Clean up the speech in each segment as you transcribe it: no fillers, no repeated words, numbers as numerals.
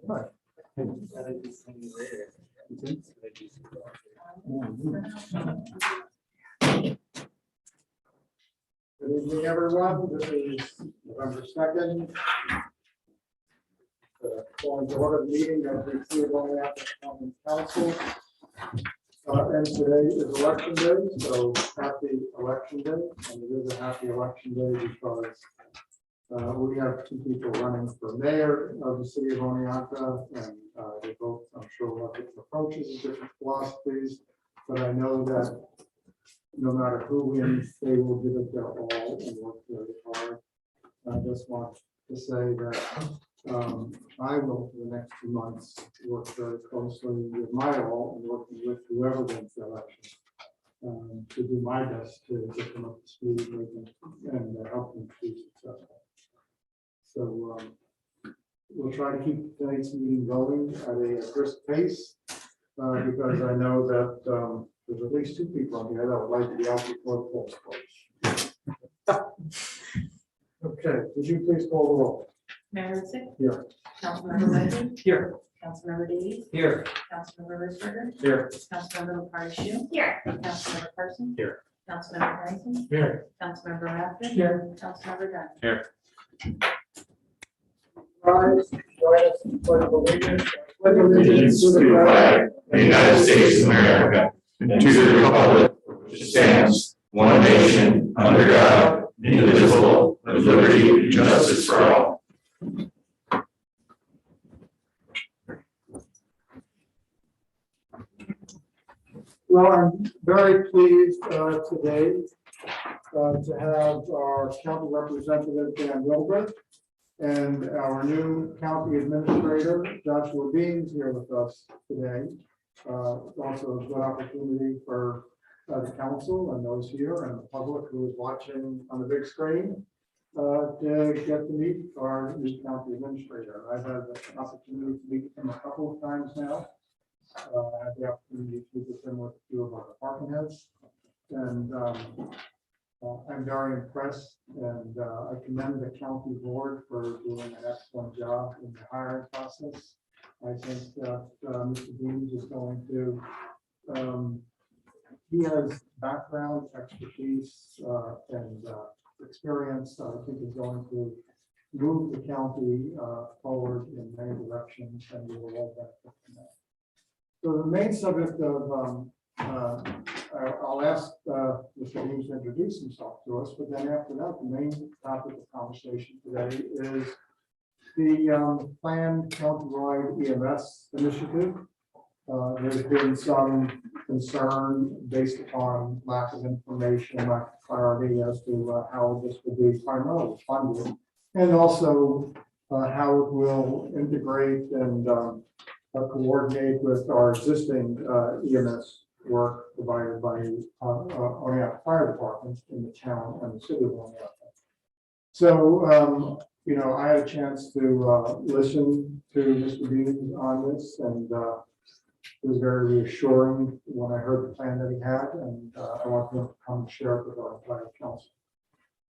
Right. Good evening, everyone. This is November 2nd. Going to order the meeting of the City of Oneonta Common Council. And today is election day, so happy election day. And it is a happy election day because we have two people running for mayor of the City of Oneonta, and they both, I'm sure, will have different approaches and different philosophies. But I know that no matter who wins, they will give it their all and work very hard. I just want to say that I will, for the next 2 months, work very closely with my all and working with whoever wins the election to do my best to get them up to speed and help them to be successful. So we'll try to keep tonight's meeting going at a brisk pace because I know that there's at least 2 people on here that would like to be out before the polls close. Okay, would you please call the roll? Mayor Risick. Here. Councilmember Wagner. Here. Councilmember Davies. Here. Councilmember Risberger. Here. Councilmember Parashute. Here. Councilmember Carson. Here. Councilmember Harrington. Here. Councilmember Rafter. Here. Councilmember Dunn. Here. Rise, join us in the pledge of allegiance. Pledge Allegiance to the flag of the United States of America, and to the republic which stands one nation under God, indivisible, with liberty and justice for all. Well, I'm very pleased today to have our county representative, Dan Wilbur, and our new county administrator, Joshua Beams, here with us today. Also a good opportunity for the council and those here and the public who is watching on the big screen to get to meet our new county administrator. I've had the opportunity to meet him a couple of times now. I had the opportunity to meet with him with a few of our department heads, and I'm very impressed, and I commend the county board for doing an excellent job in the hiring process. I think that Mr. Beams is going to, he has background, expertise, and experience, I think is going to move the county forward in many directions, and we will all benefit from that. So the main subject of, I'll ask Mr. Beams to introduce himself to us, but then after that, the main topic of conversation today is the planned countywide EMS initiative. There's been some concern based upon lack of information, lack of clarity as to how this will be primarily funded, and also how it will integrate and coordinate with our existing EMS work provided by Oneonta Fire Department in the town and the city of Oneonta. So, you know, I had a chance to listen to Mr. Beams on this, and it was very reassuring when I heard the plan that he had, and I want him to come and share it with our entire council.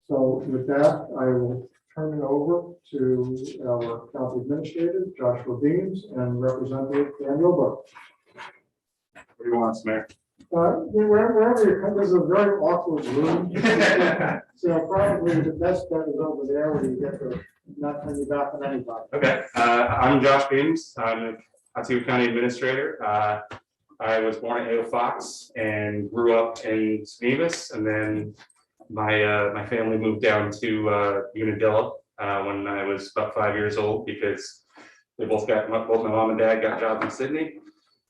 So with that, I will turn it over to our county administrator, Joshua Beams, and Representative Dan Wilbur. What do you want, Mayor? Wherever you come, there's a very awkward room. So probably the best bet is over there where you get to not turn your back on anybody. Okay, I'm Josh Beams. I'm the Otsego County Administrator. I was born at Eau Fox and grew up in Snevis, and then my family moved down to Unadilla when I was about 5 years old because they both my mom and dad got jobs in Sydney,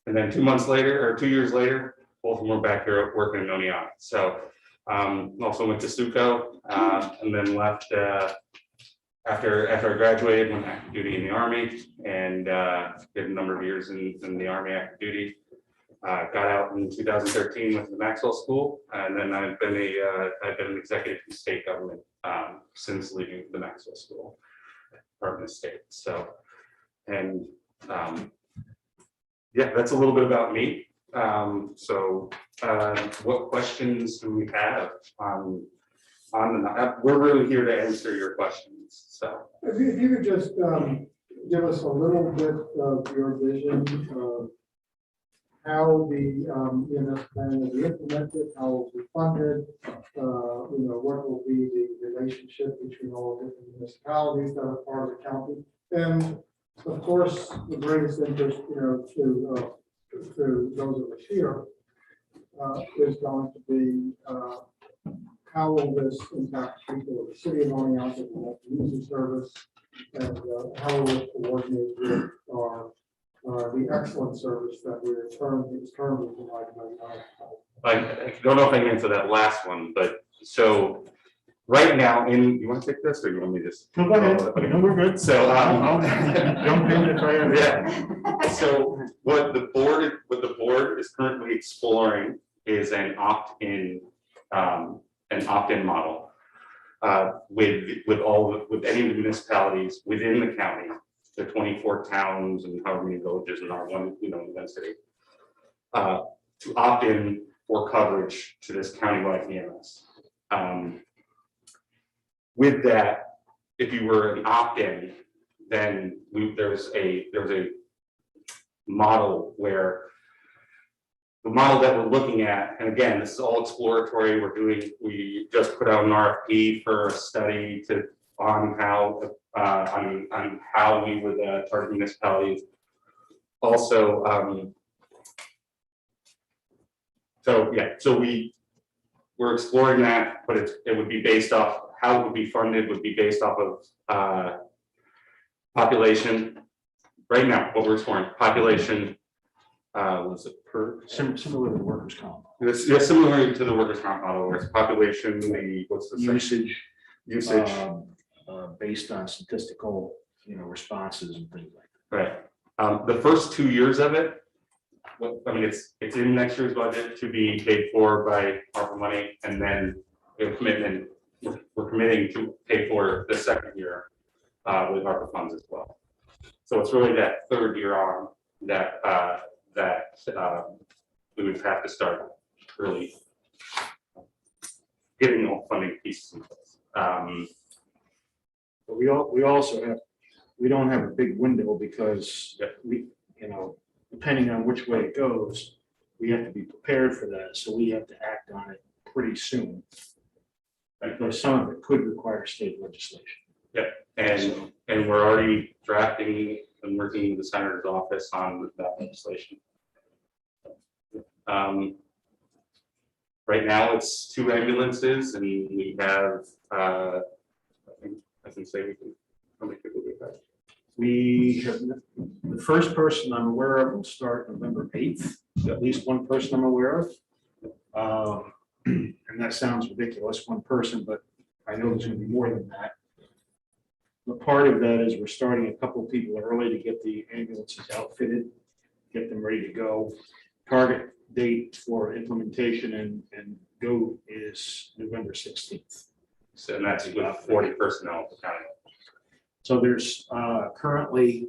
and then 2 months later or 2 years later, both of them were back here working in Oneonta. So also went to Suco and then left after I graduated, went active duty in the Army and did a number of years in the Army active duty. Got out in 2013 with the Maxwell School, and then I've been an executive in state government since leaving the Maxwell School, Department of State. So, and yeah, that's a little bit about me. What questions do we have on the? We're really here to answer your questions. So, if you could just give us a little bit of your vision of how the EMS plan will be implemented, how it will be funded, what will be the relationship between all different municipalities that are part of the county, and of course, the greatest interest, to those of us here, is going to be how will this impact people of the city of Oneonta that want to use the service, and how will it coordinate with our the excellent service that we're currently providing by the I don't know if I can answer that last one, but so right now you want to take this or you want me to just? No, go ahead. No, we're good. So, I'll jump in if I have. yeah. So what the board is currently exploring is an opt-in model with any of the municipalities within the county, the 24 towns and however many villages in our one, density, to opt in for coverage to this countywide EMS. With that, if you were an opt-in, then there's a model where the model that we're looking at, and again, this is all exploratory. We just put out an RFP for a study on how we would target municipalities. Also, we're exploring that, but it would be based off how it would be funded would be based off of population. Right now, what we're exploring population. Was it per Similar to the workers' comp. It's similar to the workers' comp model, where it's population, what's the Usage usage based on statistical, responses and things like right. The first 2 years of it, it's in next year's budget to be paid for by ARPA money, and then we're committing to pay for the second year with ARPA funds as well. So it's really that third year on that we would have to start really getting all funding pieces in place. But we don't have a big window because we, depending on which way it goes, we have to be prepared for that. So we have to act on it pretty soon. Because some of it could require state legislation. Yeah, and we're already drafting and working with the senator's office on that legislation. Right now it's 2 ambulances, and we have I can say we can. How many people we have? We have the first person I'm aware of will start November 8th. At least one person I'm aware of. And that sounds ridiculous, one person, but I know there's going to be more than that. But part of that is we're starting a couple of people early to get the ambulances outfitted, get them ready to go. Target date for implementation and go is November 16th. So and that's with 40 personnel at the county. So there's currently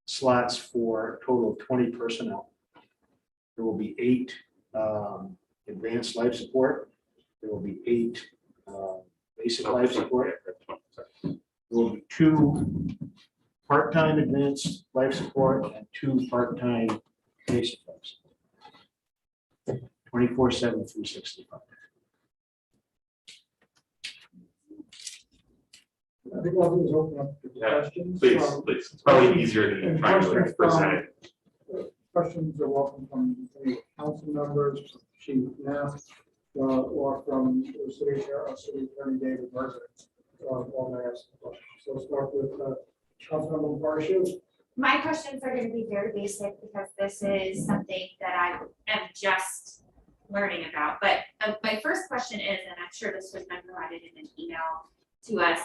slots for a total of 20 personnel. There will be 8 advanced life support. There will be 8 basic life support. There will be 2 part-time advanced life support and 2 part-time basic life support. 24/7, 365. I think I'll do is open up to questions. Please. It's probably easier than trying to present it. Questions are welcome from any council members, Chief Knapp, or from the city attorney David Mercer. All may ask questions. So let's start with Councilmember Parshu. My questions are going to be very basic because this is something that I am just learning about. But my first question is, and I'm sure this was provided in an email to us,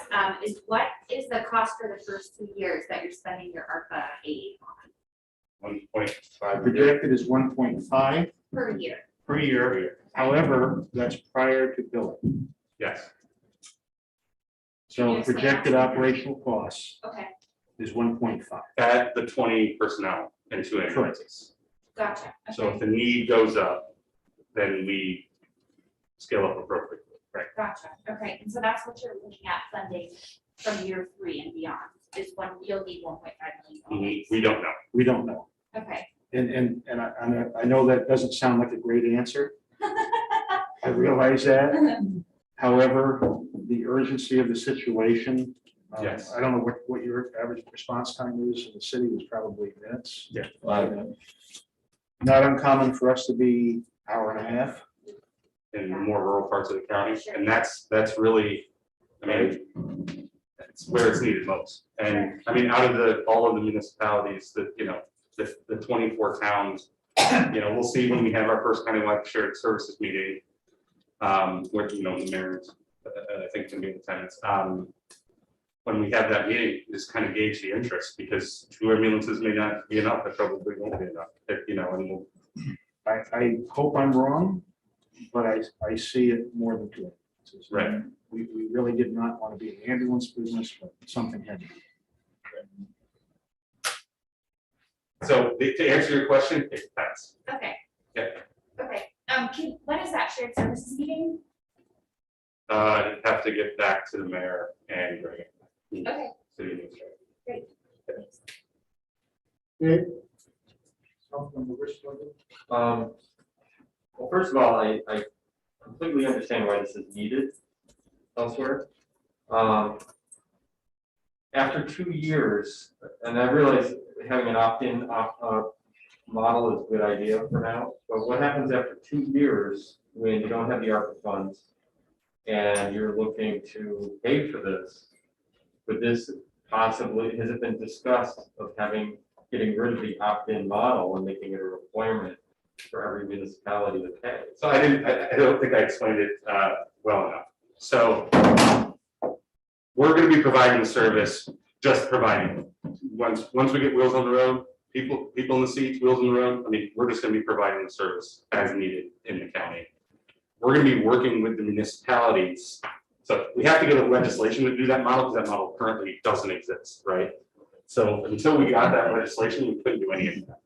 is what is the cost for the first 2 years that you're spending your ARPA aid on? 1.5 Projected is 1.5 Per year. per year. However, that's prior to billing. Yes. So projected operational costs Okay, is 1.5. At the 20 personnel and 2 ambulances. gotcha. So if Okay, the need goes up, then we scale up appropriately. Right. gotcha. Okay, and so that's what you're looking at funding from year 3 and beyond. you'll need $1.5 million. We don't know. We don't know. Okay. And I know that doesn't sound like a great answer. I realize that. However, the urgency of the situation. Yes. I don't know what your average response time is in the city was probably minutes. Yeah. Not uncommon for us to be hour and a half. In the more rural parts of the county, and that's really, I mean, it's where it's needed most. And I mean, out of all of the municipalities that, the 24 towns, we'll see when we have our first countywide shared services meeting, where, the mayors, I think can be in attendance. When we have that meeting, just kind of gauge the interest, because 2 ambulances may not be enough, it probably won't be enough, and we'll. I hope I'm wrong, but I see it more than 2 ambulances. Right. We really did not want to be in the ambulance business, but something had to be. So to answer your question, it depends. Okay. Yeah. Okay, when is that shared services meeting? I'd have to get back to the mayor and Greg. Okay. City administrator. Great. Okay. Councilmember Richardson. Well, first of all, I completely understand why this is needed elsewhere. After 2 years, and I realize having an opt-in model is a good idea for now, but what happens after 2 years when you don't have the ARPA funds and you're looking to pay for this? Would this possibly, has it been discussed of getting rid of the opt-in model and making it a requirement for every municipality to pay? So I don't think I explained it well enough. So we're going to be providing the service, just providing it. Once we get wheels on the road, people in the seats, wheels on the road, I mean, we're just going to be providing the service as needed in the county. We're going to be working with the municipalities. So we have to get a legislation to do that model, because that model currently doesn't exist, right? So until we got that legislation, we couldn't do any of that.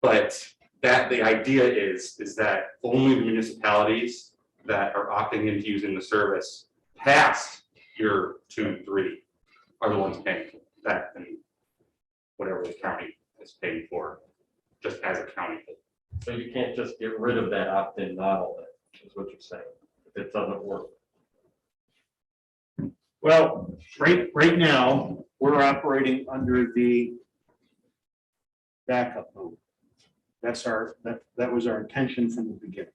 But the idea is that only the municipalities that are opting into using the service past year 2, 3 are the ones paying for that, and whatever the county is paying for, just as a county. So you can't just get rid of that opt-in model, then, is what you're saying, if it doesn't work. Well, right now, we're operating under the backup mode. That was our intention from the beginning.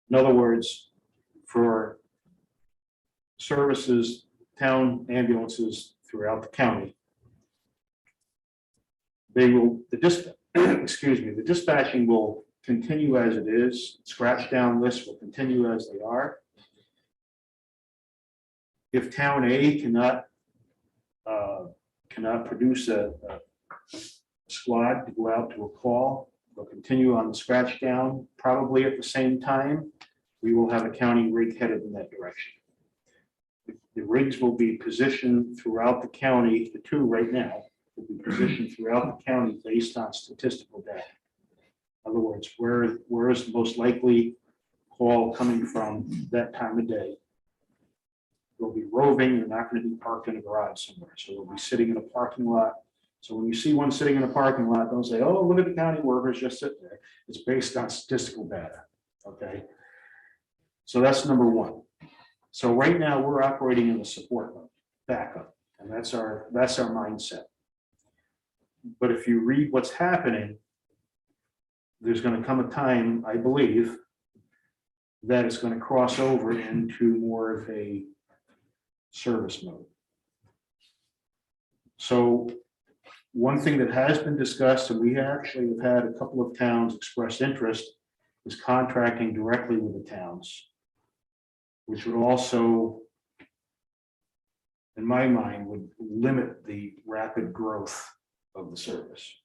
In other words, for services, town ambulances throughout the county, the dispatching will continue as it is. Scratch down lists will continue as they are. If town A cannot produce a squad to go out to a call, they'll continue on the scratch down. Probably at the same time, we will have a county rig headed in that direction. The rigs will be positioned throughout the county. The 2 right now will be positioned throughout the county based on statistical data. In other words, where is the most likely call coming from that time of day? They'll be roving. They're not going to be parked in a garage somewhere. So they'll be sitting in a parking lot. So when you see one sitting in a parking lot, don't say, oh, look at the county workers just sitting there. It's based on statistical data. Okay. So that's number 1. So right now we're operating in the support mode, backup, and that's our mindset. But if you read what's happening, there's going to come a time, I believe, that it's going to cross over into more of a service mode. So one thing that has been discussed, and we actually have had a couple of towns express interest, is contracting directly with the towns, which would also, in my mind, would limit the rapid growth of the service.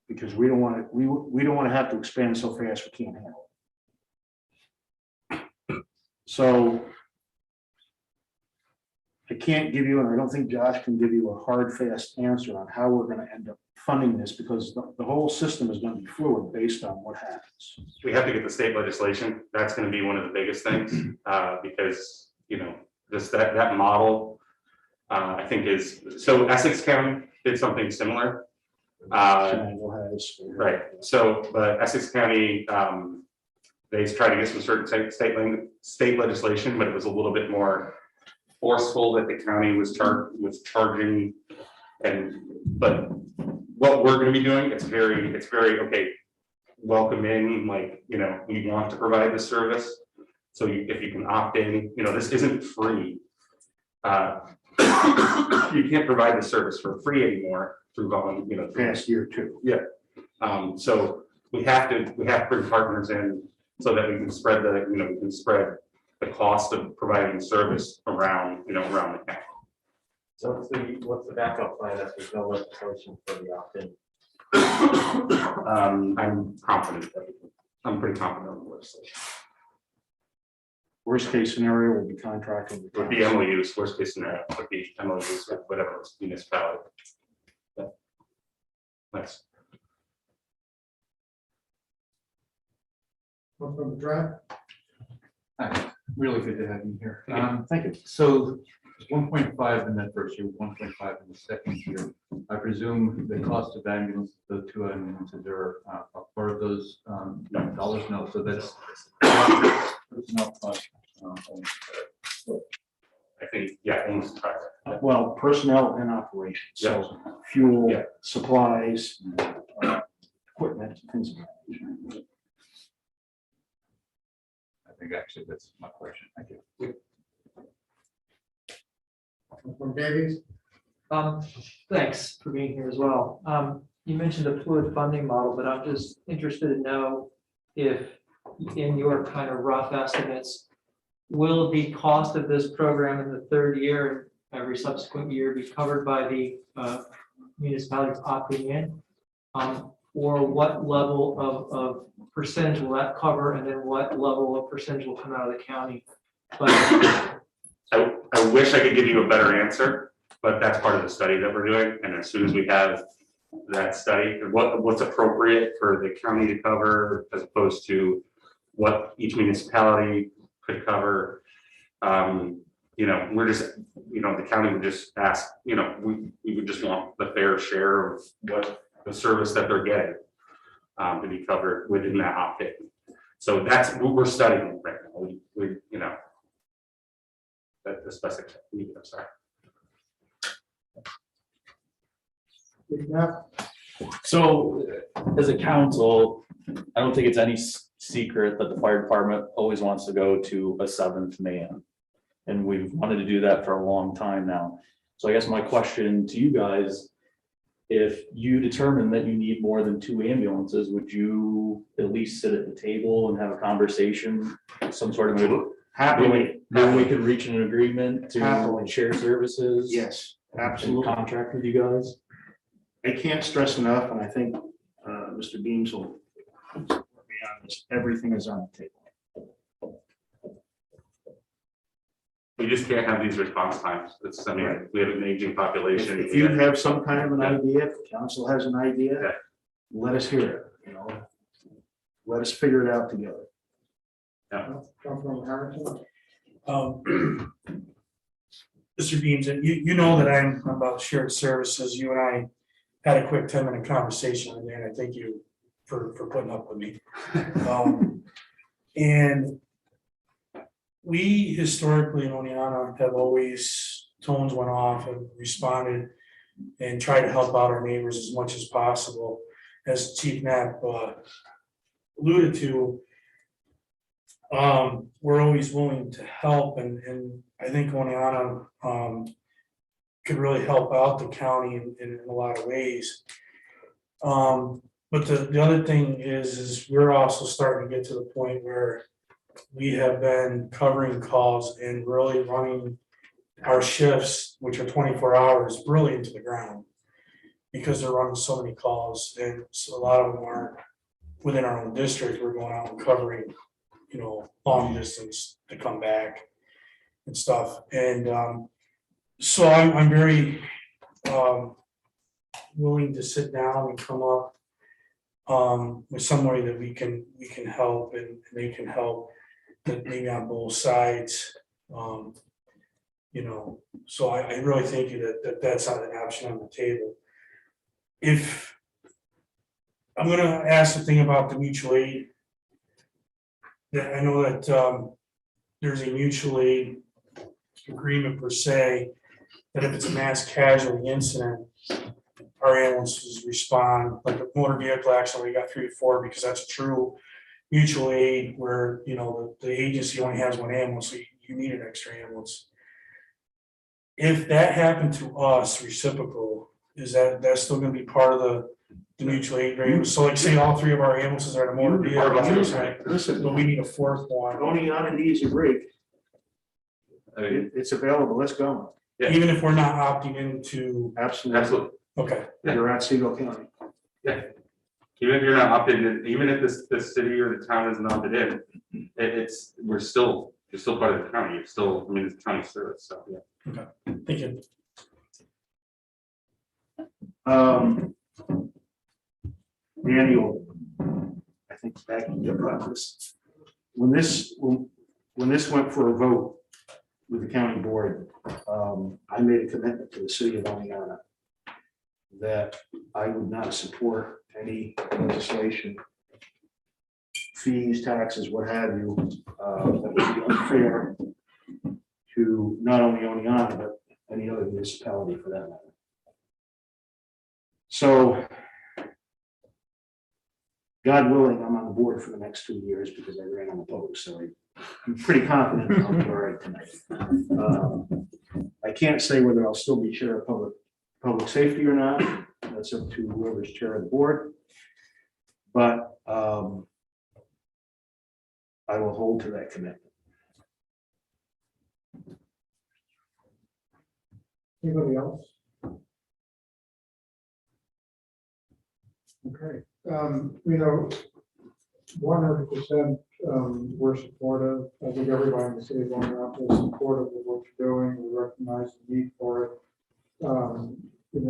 Because we don't want to have to expand so fast we can't handle it. So I can't give you, and I don't think Josh can give you a hard, fast answer on how we're going to end up funding this, because the whole system is going to be fluid based on what happens. We have to get the state legislation. That's going to be one of the biggest things, because that model, I think so Essex County did something similar. Right, so, but Essex County, they tried to get some certain state legislation, but it was a little bit more forceful that the county was charging. But what we're gonna be doing, it's very, okay, welcome in, like, we want to provide this service. So if you can opt in, this isn't free. You can't provide the service for free anymore through volunteer, Past year too. Yeah. So we have to bring partners in so that we can spread the cost of providing service around, around the county. So what's the backup plan if there's no legislation for the opt-in? I'm confident I'm pretty confident on the legislation. Worst case scenario will be contracted. Would be MOUs, worst case scenario, would be MOUs with whatever municipality. Yeah. Nice. From the drive. Hi, really good to have you here. Thank you. So 1.5 in that first year, 1.5 in the second year. I presume the cost of ambulance, the two ambulances are a part of those dollars? No, so that's personnel cost. I think, yeah, almost private. Well, personnel and operations, so Yeah. fuel, Yeah. supplies, equipment, things of that nature. I think actually that's my question. Thank you. From Davies. Thanks for being here as well. You mentioned a fluid funding model, but I'm just interested to know if in your kind of rough estimates, will the cost of this program in the third year and every subsequent year be covered by the municipalities opting in? Or what level of percentage will that cover, and then what level of percentage will come out of the county? But I wish I could give you a better answer, but that's part of the study that we're doing. And as soon as we have that study, what's appropriate for the county to cover as opposed to what each municipality could cover, we're just, the county would just ask, we would just want the fair share of what the service that they're getting to be covered within that opt-in. So that's what we're studying right now. We that the specific, I'm sorry. Yeah. So as a council, I don't think it's any secret that the fire department always wants to go to a seventh man. And we've wanted to do that for a long time now. So I guess my question to you guys, if you determine that you need more than 2 ambulances, would you at least sit at the table and have a conversation, some sort of Happily, maybe we could reach an agreement to Happily. share services? yes, And absolutely. contract with you guys? I can't stress enough, and I think Mr. Beams will be on this, everything is on the table. We just can't have these response times. We have an aging population. If you have some kind of an idea, if the council has an idea, Yeah. let us hear it, Let us figure it out together. From Harrison. Mr. Beams, you know that I'm about shared services. You and I had a quick 10-minute conversation, and I thank you for putting up with me. And we historically in Oneonta have always, tones went off and responded and tried to help out our neighbors as much as possible. As Chief Knapp alluded to, we're always willing to help, and I think Oneonta could really help out the county in a lot of ways. But the other thing is we're also starting to get to the point where we have been covering calls and really running our shifts, which are 24 hours, really into the ground, because they're running so many calls, and so a lot of them aren't within our own district. We're going out and covering, long distance to come back and stuff. And so I'm very willing to sit down and come up with some way that we can help, and they can help, that maybe on both sides. So I really think that's not an option on the table. If I'm gonna ask the thing about the mutual aid. That I know that there's a mutual aid agreement per se, that if it's a mass casualty incident, our ambulances respond, like a motor vehicle accident, we got 3 to 4, because that's a true mutual aid where, the agency only has one ambulance, so you need an extra ambulance. If that happened to us, reciprocal, is that's still gonna be part of the mutual aid agreement? So like say all 3 of our ambulances are in a motor vehicle accident, Listen, but we need a 4th one, going on and easy break, I mean, it's available, let's go. Yeah. even if we're not opting into, absolutely. okay. You're at Siegel County. Even if you're not opted in, even if this city or the town isn't opted in, you're still part of the county. You're still, I mean, it's county service, so, yeah. Thank you. Daniel, I think back in your process, when this went for a vote with the county board, I made a commitment to the city of Oneonta that I would not support any legislation, fees, taxes, what have you, that would be unfair to not only Oneonta, but any other municipality for that matter. So, God willing, I'm on the board for the next 2 years because I ran unopposed, so I'm pretty confident I'll be all right tonight. I can't say whether I'll still be chair of public safety or not. That's up to whoever's chair of the board. But I will hold to that commitment. Anybody else? Okay, 100%, we're supportive. I think everybody in the city of Oneonta is supportive of what you're doing. We recognize the need for it. It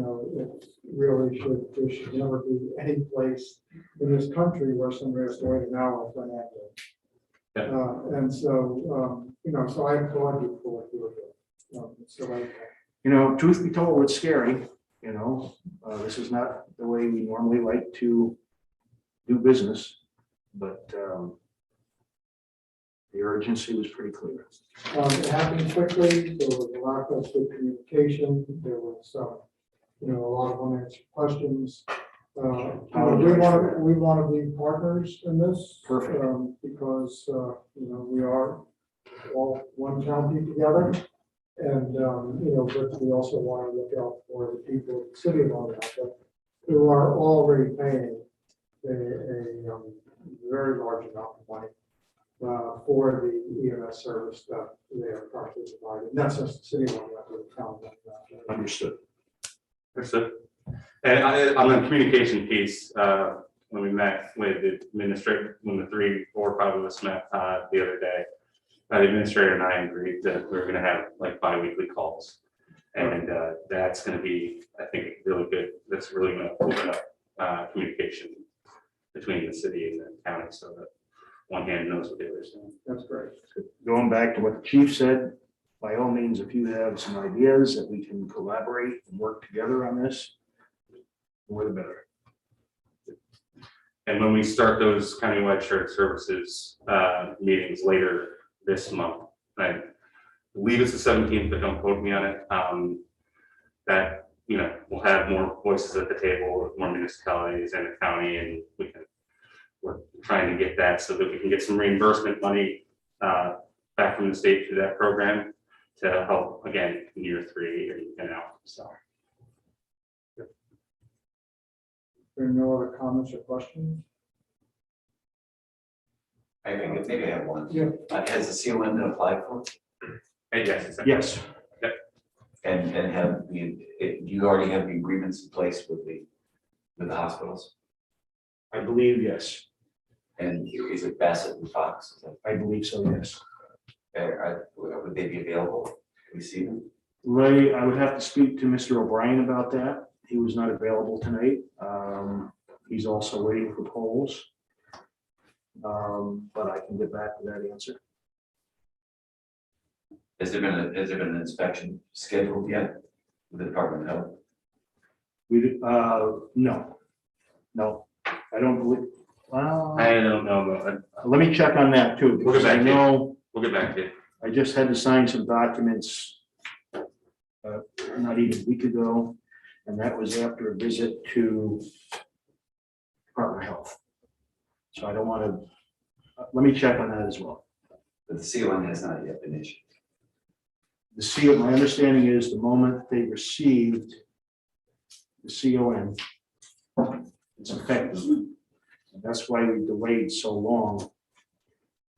really there should never be any place in this country where somebody has to wait an hour for an ambulance. And so, so I applaud you for what you're doing. Truth be told, it's scary. This is not the way we normally like to do business, but the urgency was pretty clear. It happened quickly. There was a lot of good communication. There was, a lot of unanswered questions. We want to be partners in this. Perfect. Because, we are all one county together. And, but we also want to look out for the people of the city of Oneonta who are already paying a very large amount of money for the EMS service that they are currently providing. Not just the city of Oneonta, but the town. Understood. And on the communication piece, when we met with the administrator, when the 3, 4, 5 of us met the other day, the administrator and I agreed that we were going to have like bi-weekly calls. And that's going to be, I think, really good. That's really going to open up communication between the city and the county so that one hand knows what the other is doing. That's great. Going back to what the chief said, by all means, if you have some ideas that we can collaborate and work together on this, the more the better. And when we start those countywide shared services meetings later this month, I believe it's the 17th, but don't quote me on it. That we'll have more voices at the table with more municipalities and the county, and we're trying to get that so that we can get some reimbursement money back from the state through that program to help again in year 3 and out. So. There are no other comments or questions? I think maybe I have one. Yeah. Has the CON been applied for? Yes. Exactly. Yes. And have do you already have the agreements in place with the hospitals? I believe yes. And is it Bassett and Fox? I believe so, yes. Would they be available to receive them? Ray, I would have to speak to Mr. O'Brien about that. He was not available tonight. He's also waiting for polls. But I can get back to that answer. Has there been an inspection scheduled yet with the Department of Health? No, I don't believe, I don't know, but let me check on that too. We'll get Because I back to you. know we'll get back to you. I just had to sign some documents not even a week ago, and that was after a visit to Department of Health. So I don't want to, let me check on that as well. But the CON has not yet been issued. The CO, my understanding is the moment they received the CON, it's effective. And that's why we delayed so long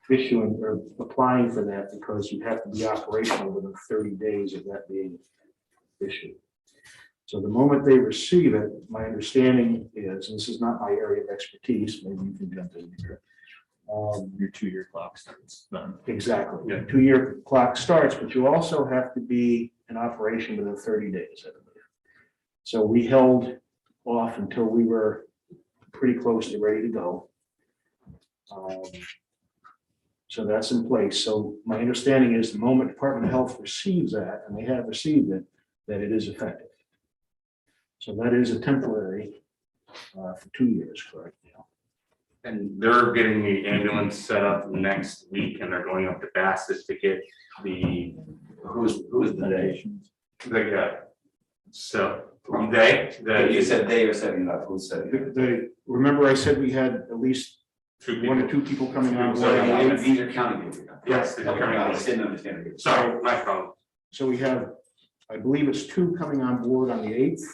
issuing or applying for that, because you have to be operational within 30 days of that being issued. So the moment they receive it, my understanding is, and this is not my area of expertise, maybe you can jump in here. Your 2-year clock starts then. Exactly. Yeah. 2-year clock starts, but you also have to be in operation within 30 days. I believe. So we held off until we were pretty close to ready to go. So that's in place. So my understanding is the moment Department of Health receives that, and they have received it, that it is effective. So that is a temporary for 2 years, correct? Yeah. And they're getting the ambulance set up next week, and they're going up to Bassett to get the Who is the the so You said they are setting it up. Who's setting it up? Remember I said we had at least two 1 or people. 2 people coming on So, board. These are county people. Yes, they're Okay, coming I on. just didn't understand it. Sorry, my problem. So we have, I believe it's 2 coming on board on the 8th.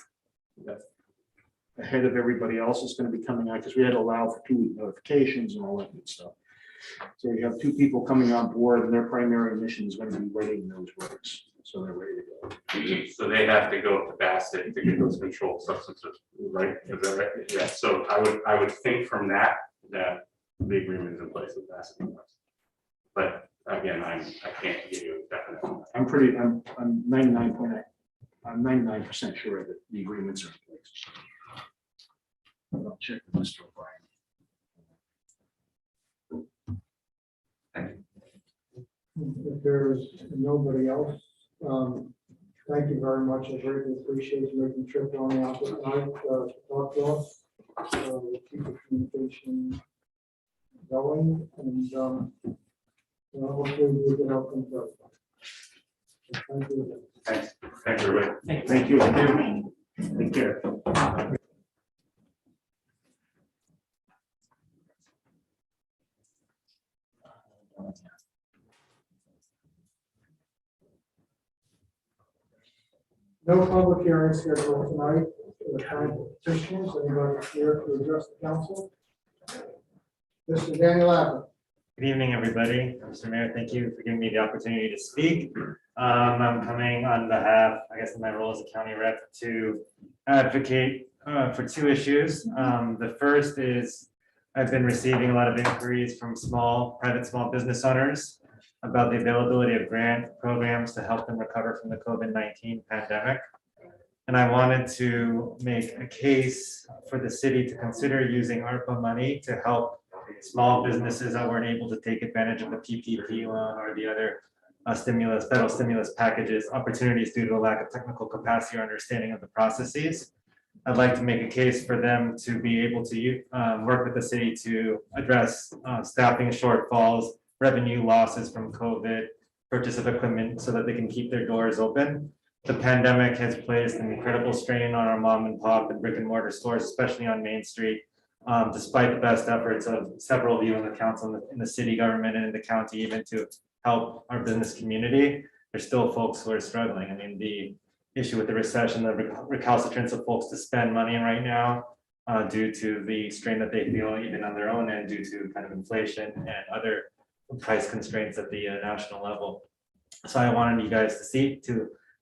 Ahead of everybody else is going to be coming on, because we had to allow for 2-week notifications and all that good stuff. So we have 2 people coming on board, and their primary mission is going to be waiting those roads. So they're ready to go. So they have to go to Bassett to get those controlled substances, right? Is that right? Yeah, so I would think from that the agreement is in place with Bassett. But again, I can't give you a definite. I'm 99% sure that the agreements are in place. I'll check with Mr. O'Brien. If there's nobody else, thank you very much. I greatly appreciate you making the trip on out tonight to talk to us. We'll keep the communication going, and hopefully we'll get out from there. Thank you. Thanks, everybody. Thank you. Take care. No public hearing scheduled tonight. For the kind of petitions, anybody here to address the council? Mr. Daniel Abbott. Good evening, everybody. Mr. Mayor, thank you for giving me the opportunity to speak. I'm coming on behalf, I guess in my role as a county rep, to advocate for 2 issues. The first is I've been receiving a lot of inquiries from private small business owners about the availability of grant programs to help them recover from the COVID-19 pandemic. And I wanted to make a case for the city to consider using ARPA money to help small businesses that weren't able to take advantage of the PPP loan or the other federal stimulus packages, opportunities due to a lack of technical capacity or understanding of the processes. I'd like to make a case for them to be able to work with the city to address staffing shortfalls, revenue losses from COVID, purchase of equipment so that they can keep their doors open. The pandemic has placed an incredible strain on our mom and pop and brick and mortar stores, especially on Main Street. Despite the best efforts of several of you in the council, in the city government and in the county, even to help our business community, there's still folks who are struggling. I mean, the issue with the recession, the recalcitrance of folks to spend money right now due to the strain that they feel even on their own end due to kind of inflation and other price constraints at the national level. So I wanted you guys to see,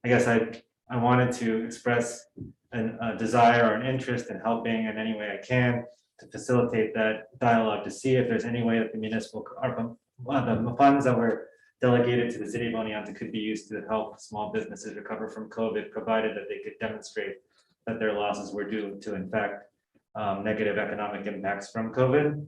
I wanted to express a desire or an interest in helping in any way I can to facilitate that dialogue, to see if there's any way that the municipal the funds that were delegated to the city of Oneonta could be used to help small businesses recover from COVID, provided that they could demonstrate that their losses were due to, in fact, negative economic impacts from COVID.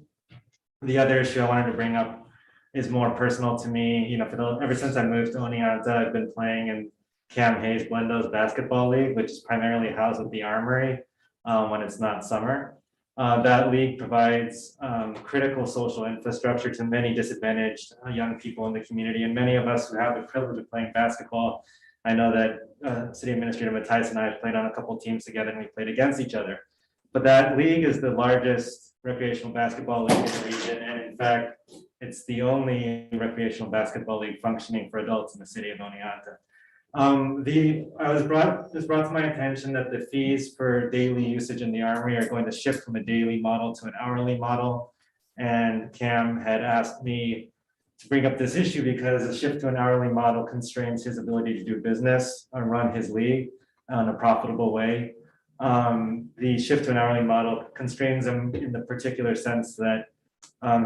The other issue I wanted to bring up is more personal to me. You know, ever since I moved to Oneonta, I've been playing in Cam Hayes Blendo's basketball league, which is primarily housed at the Armory when it's not summer. That league provides critical social infrastructure to many disadvantaged young people in the community, and many of us who have the privilege of playing basketball. I know that City Administrator Matthijs and I have played on a couple of teams together, and we played against each other. But that league is the largest recreational basketball league in the region, and in fact, it's the only recreational basketball league functioning for adults in the city of Oneonta. It was brought to my attention that the fees for daily usage in the Armory are going to shift from a daily model to an hourly model. And Cam had asked me to bring up this issue because a shift to an hourly model constrains his ability to do business or run his league in a profitable way. The shift to an hourly model constrains him in the particular sense that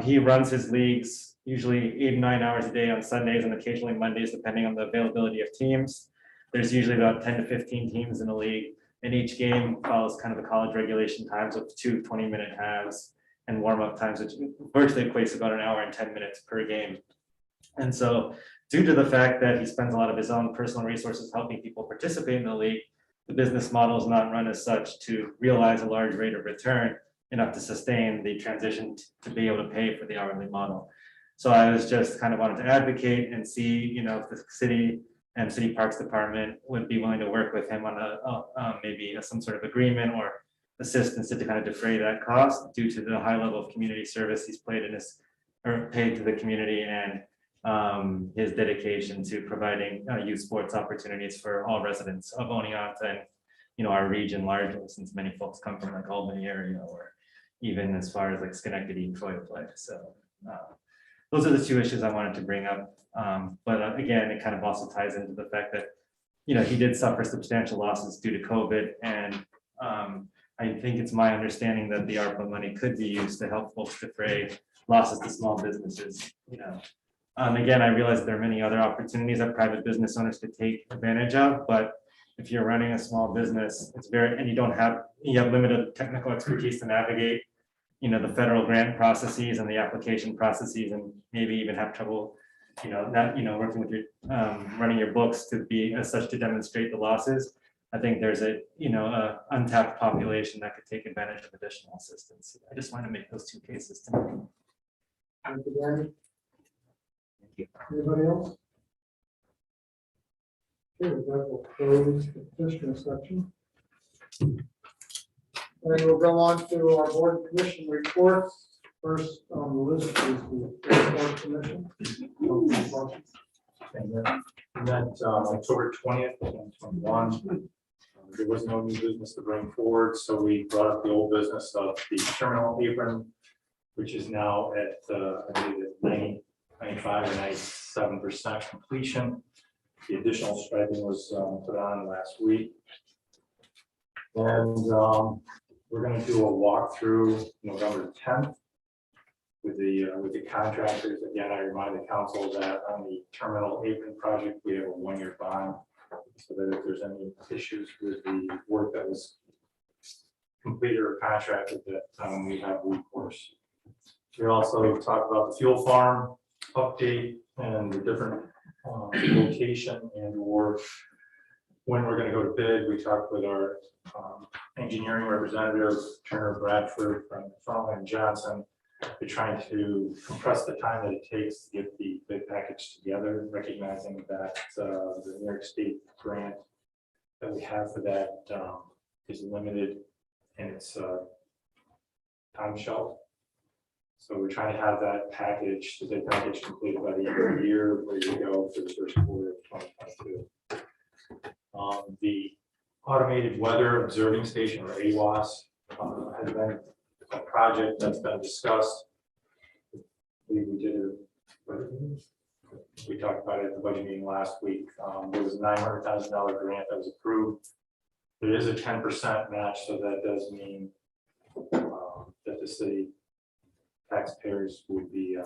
he runs his leagues usually 8 to 9 hours a day on Sundays and occasionally Mondays, depending on the availability of teams. There's usually about 10 to 15 teams in the league, and each game follows kind of the college regulation times of 2 20-minute halves and warm-up times, which virtually equates to about an hour and 10 minutes per game. And so due to the fact that he spends a lot of his own personal resources helping people participate in the league, the business model is not run as such to realize a large rate of return enough to sustain the transition to be able to pay for the hourly model. So I was just kind of wanted to advocate and see, you know, if the city and City Parks Department would be willing to work with him on maybe some sort of agreement or assistance to kind of defray that cost due to the high level of community service he's paid to the community and his dedication to providing youth sports opportunities for all residents of Oneonta and, you know, our region largely, since many folks come from like Albany area or even as far as like Schenectady and Troy play. So those are the two issues I wanted to bring up. But again, it kind of also ties into the fact that, you know, he did suffer substantial losses due to COVID. And I think it's my understanding that the ARPA money could be used to help folks defray losses to small businesses, you know. Again, I realize there are many other opportunities that private business owners could take advantage of, but if you're running a small business, and you have limited technical expertise to navigate, you know, the federal grant processes and the application processes, and maybe even have trouble, you know, working with your, running your books to be as such to demonstrate the losses. I think there's a untapped population that could take advantage of additional assistance. I just want to make those two cases tonight. Thank you, Danny. Anybody else? Okay, that will close the petitioner section. And we'll go on to our board and commission reports. First on the list is the board commission. And that's October 20th, 2021. There was no new business to bring forward, so we brought up the old business of the terminal apron, which is now at I believe at 95 or 97% completion. The additional striping was put on last week. And we're going to do a walkthrough November 10th with the contractors. Again, I remind the council that on the terminal apron project, we have a 1-year bond, so that if there's any issues with the work that was completed or contracted, that we have recourse. We also talked about the fuel farm update and the different location and or when we're going to go to bid. We talked with our engineering representative, Turner Bradford from Fallon and Johnson. We're trying to compress the time that it takes to get the bid package together, recognizing that the New York State grant that we have for that is limited in its time shelf. So we're trying to have that package, the bid package completed by the end of the year, ready to go for the first quarter of 2022. The automated weather observing station, or AWAS, has been a project that's been discussed. We talked about it at the budget meeting last week. There was a $900,000 grant that was approved. There is a 10% match, so that does mean that the city taxpayers would be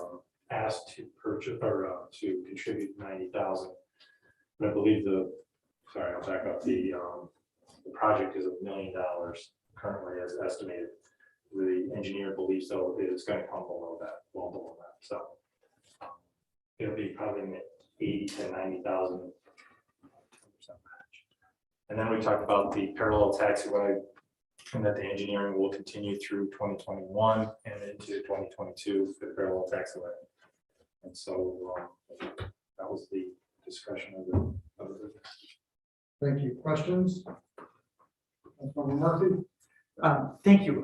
asked to purchase or to contribute 90,000. But I believe I'll back up. The project is $1 million currently as estimated. The engineer believes though it's going to come below that, well below that. So it'll be probably in the 80 to 90,000. And then we talked about the parallel taxiway and that the engineering will continue through 2021 and into 2022 for the parallel taxiway. And so that was the discussion of the. Thank you. Questions? Councilmember Murphy? Thank you.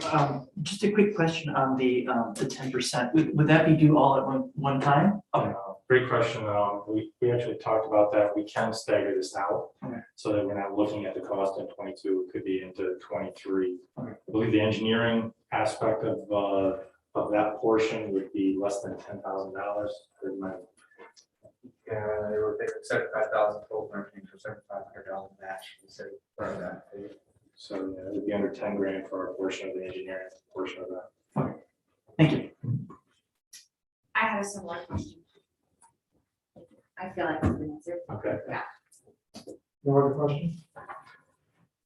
Just a quick question on the 10%. Would that be due all at one time? Okay. Great question. We actually talked about that. We can stagger this out. Okay. So that we're not looking at the cost in 22, it could be into 23. Okay. I believe the engineering aspect of that portion would be less than $10,000. Yeah, they were paying 75,000 total, everything for $7,500 match. So part of that. So yeah, it would be under 10 grand for a portion of the engineering portion of that. Thank you. I have a similar question. I feel like it's been answered. Okay. Yeah. No other questions?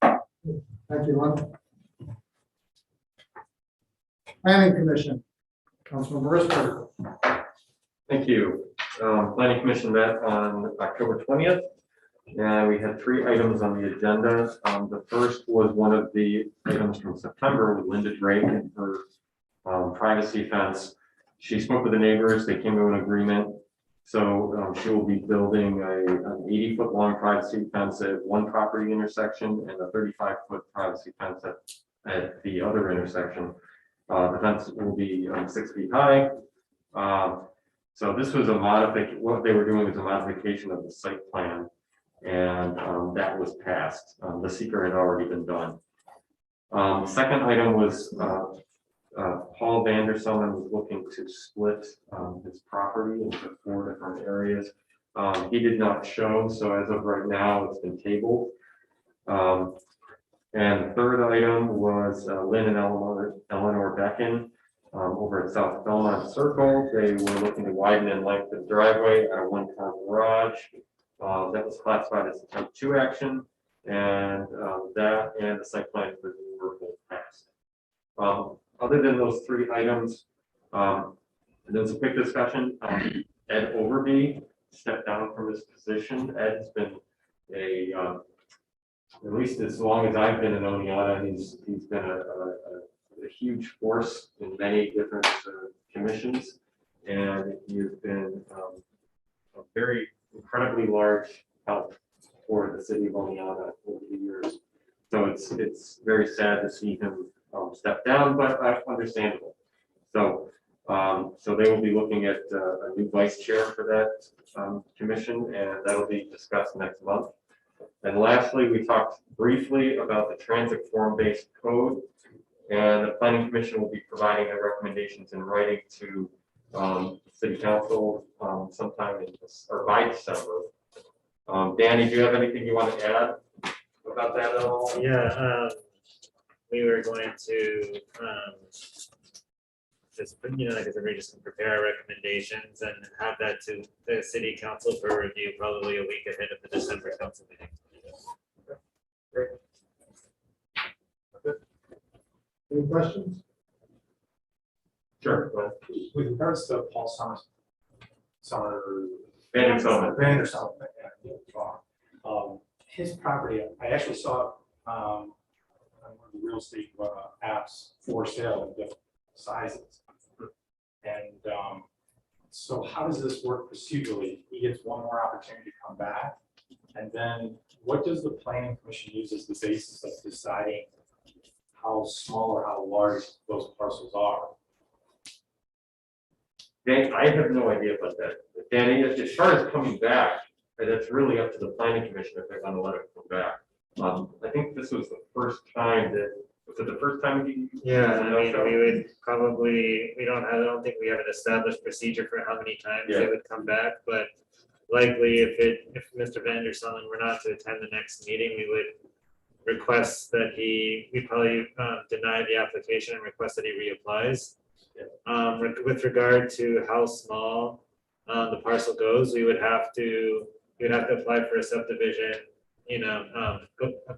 Thank you, Lynn. Planning Commission, Councilmember Risper. Thank you. Planning Commission met on October 20th. And we had 3 items on the agenda. The first was one of the items from September with Linda Drake and her privacy fence. She spoke with the neighbors, they came to an agreement. So she will be building an 80-foot long privacy fence at one property intersection and a 35-foot privacy fence at the other intersection. The fence will be 6 feet high. So this was a modification, what they were doing was a modification of the site plan. And that was passed. The seeker had already been done. Second item was Paul Vanderson was looking to split his property into 4 different areas. He did not show, so as of right now, it's been tabled. And the third item was Lynn and Eleanor Becken over at South Belmont Circle. They were looking to widen and lengthen the driveway at a 1-car garage. That was classified as a type 2 action, and that and the site plan review were both passed. Other than those 3 items, there was a quick discussion. Ed Overby stepped down from his position. Ed's been at least as long as I've been in Oneonta, he's been a huge force in many different commissions, and he has been a very incredibly large help for the city of Oneonta over the years. So it's very sad to see him step down, but understandable. So so they will be looking at a new vice chair for that commission, and that'll be discussed next month. And lastly, we talked briefly about the transit form-based code, and the planning commission will be providing their recommendations in writing to city council sometime or by December. Danny, do you have anything you want to add about that at all? Yeah, we were going to just, like as we just prepare our recommendations and have that to the city council for review probably a week ahead of the December council meeting. Great. Any questions? Sure. With regards to Paul Vanderson. His property, I actually saw on one of the real estate apps for sale in different sizes. And so how does this work procedurally? He gets one more opportunity to come back. And then what does the planning commission use as the basis of deciding how small or how large those parcels are? Dan, I have no idea about that. Danny, as far as coming back, that's really up to the planning commission if they're gonna let him come back. I think this was the first time was it the first time he? Yeah, I mean, we would probably, I don't think we have an established procedure for how many times they would come back, but likely if Mr. Vanderson were not to attend the next meeting, we would request that we probably deny the application and request that he reapplies. With regard to how small the parcel goes, you would have to apply for a subdivision,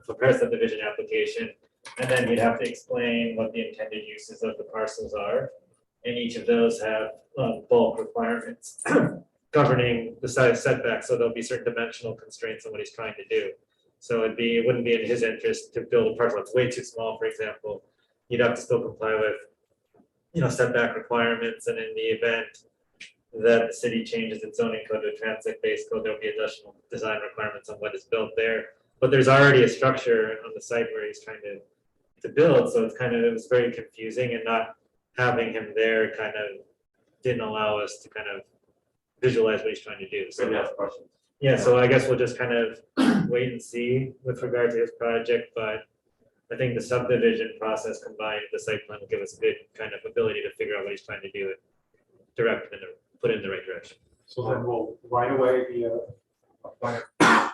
prepare a subdivision application, and then you'd have to explain what the intended uses of the parcels are. And each of those have bulk requirements. governing the size setback, so there'll be certain dimensional constraints on what he's trying to do. So it wouldn't be in his interest to build a parking lot that's way too small, for example. You'd have to still comply with, setback requirements, and in the event that the city changes its zoning code to a transit-based code, there'll be additional design requirements on what is built there. But there's already a structure on the site where he's trying to build, so it was very confusing, and not having him there kind of didn't allow us to kind of visualize what he's trying to do. So Good question. yeah, so I guess we'll just kind of wait and see with regard to his project, but I think the subdivision process combined with the site plan will give us a good kind of ability to figure out what he's trying to do and put it in the right direction. So then will right away be a point of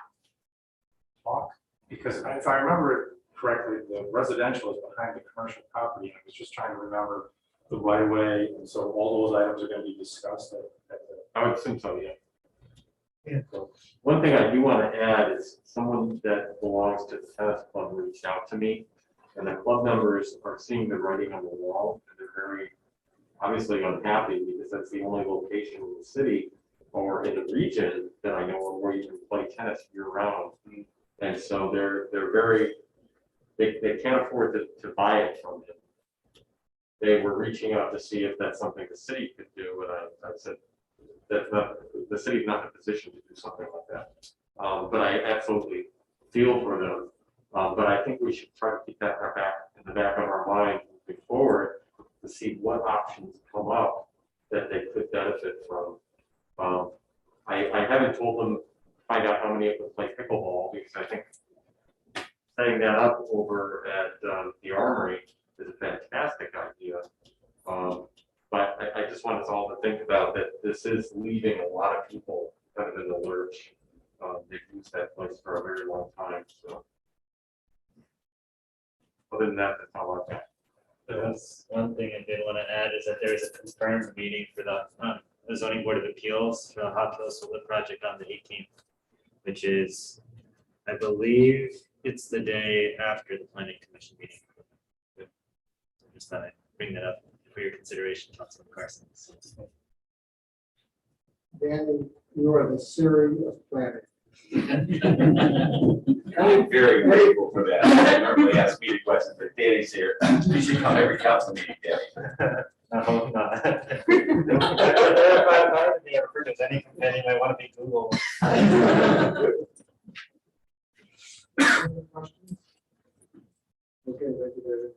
talk? Because if I remember it correctly, the residential is behind the commercial property. I was just trying to remember the right of way, and so all those items are going to be discussed at the. I would assume so, yeah. Yeah. So, one thing I do want to add is someone that belongs to the tennis club reached out to me, and the club members are seeing the writing on the wall, and they're very obviously unhappy because that's the only location in the city or in the region that I know of where you can play tennis year round. And so they're very, they can't afford to buy it from him. They were reaching out to see if that's something the city could do, and I said, that's not, the city's not in a position to do something like that. But I absolutely feel for them. But I think we should try to keep that in the back of our mind moving forward to see what options come up that they could benefit from. I haven't told them, find out how many of them play pickleball, because I think setting that up over at the Armory is a fantastic idea. But I just want us all to think about that this is leaving a lot of people kind of in the lurch. They've used that place for a very long time, so. Other than that, that's all I've got. That's one thing I did want to add is that there is a confirmed meeting for the zoning board of appeals for the Hot Hill Solar project on the 18th, which is, I believe, it's the day after the planning commission meeting. Just thought I'd bring that up for your consideration, Councilman Carson. Danny, you are the Siri of planning. I'm very grateful for that. I normally ask me the question, but Danny's here. You should come every council meeting, Danny. No, not. If there's any companion, I want to be Google. Okay, thank you, David.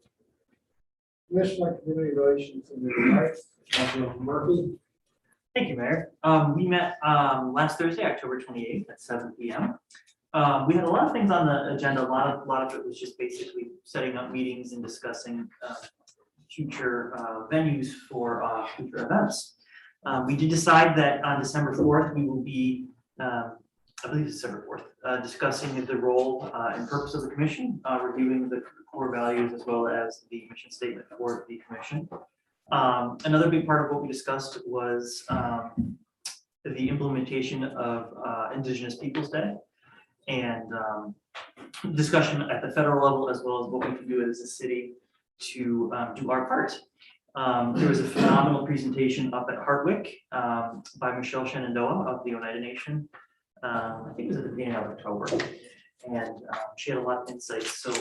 Commission on Community Relations and Human Rights, Councilor Murphy. Thank you, Mayor. We met last Thursday, October 28th at 7 p.m. We had a lot of things on the agenda. A lot of it was just basically setting up meetings and discussing future venues for future events. We did decide that on December 4th, we will be, I believe it's December 4th, discussing the role and purpose of the commission, reviewing the core values as well as the mission statement for the commission. Another big part of what we discussed was the implementation of Indigenous Peoples Day and discussion at the federal level as well as what we can do as a city to do our part. There was a phenomenal presentation up at Hardwick by Michelle Shenandoah of the Oneida Nation. I think it was at the beginning of October. And she had a lot of insights. So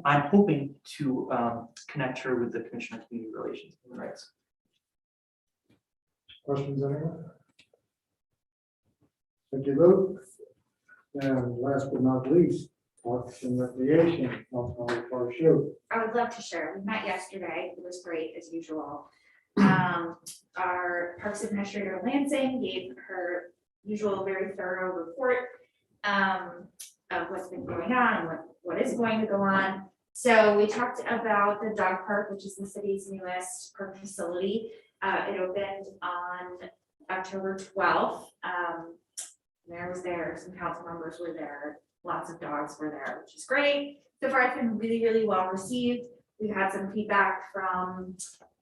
I'm hoping to connect her with the Commission on Community Relations and Human Rights. Questions, anyone? Thank you, Luke. And last but not least, Parks and Recreation, Councilmember Parshu. I would love to share. We met yesterday. It was great as usual. Our Parks Administrator Lansing gave her usual very thorough report of what's been going on and what is going to go on. So we talked about the dog park, which is the city's newest park facility. It opened on October 12th. Mayor was there, some council members were there, lots of dogs were there, which is great. So far, it's been really, really well received. We've had some feedback from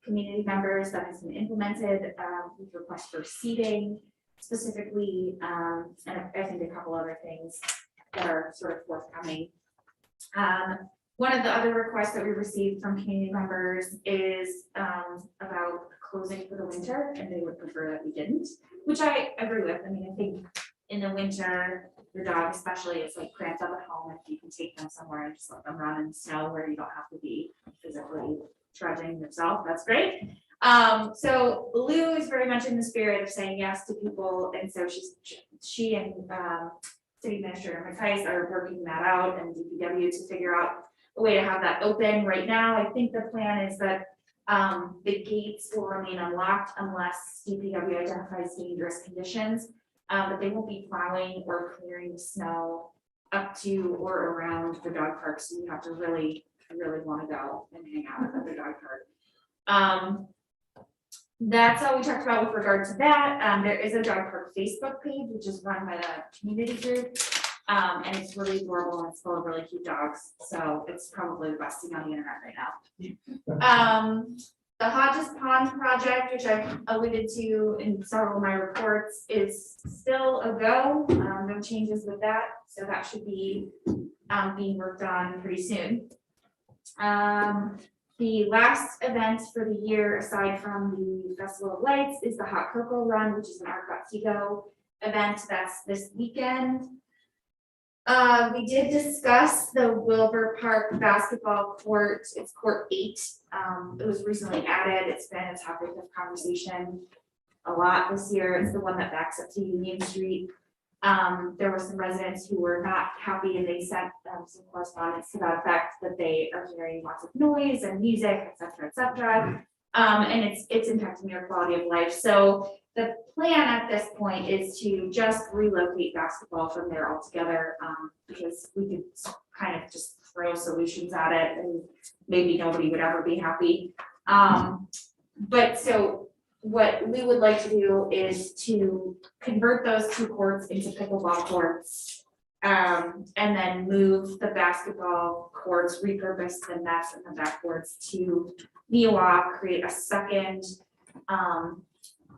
community members that has been implemented with requests for seating specifically, and I think a couple other things that are sort of forthcoming. One of the other requests that we received from community members is about closing for the winter, and they would prefer that we didn't, which I agree with. I mean, I think in the winter, your dog especially is like cramped up at home, if you can take them somewhere and just let them run in snow where you don't have to be physically trudging yourself, that's great. So Lou is very much in the spirit of saying yes to people, and so she and City Administrator McKice are working that out, and DPW to figure out a way to have that open. Right now, I think the plan is that the gates will remain unlocked unless DPW identifies dangerous conditions, but they won't be plowing or clearing the snow up to or around the dog park, so you have to really want to go and hang out at the dog park. That's all we talked about with regard to that. There is a dog park Facebook page, which is run by the community group. And it's really adorable and it's full of really cute dogs. So it's probably the best thing on the internet right now. The Hodges Pond project, which I've alluded to in several of my reports, is still a go. No changes with that. So that should be being worked on pretty soon. The last event for the year, aside from the Festival of Lights, is the Hot Cocoa Run, which is an Art.Tigo event that's this weekend. We did discuss the Wilbur Park basketball court. It's court 8. It was recently added. It's been a topic of conversation a lot this year. It's the one that backs up to Union Street. There were some residents who were not happy, and they sent some correspondence to that effect, that they are hearing lots of noise and music, et cetera, and it's impacting their quality of life. So the plan at this point is to just relocate basketball from there altogether, because we could kind of just throw solutions at it and maybe nobody would ever be happy. But so what we would like to do is to convert those 2 courts into pickleball courts, and then move the basketball courts, repurpose the nets and the backboards to Miwok, create a second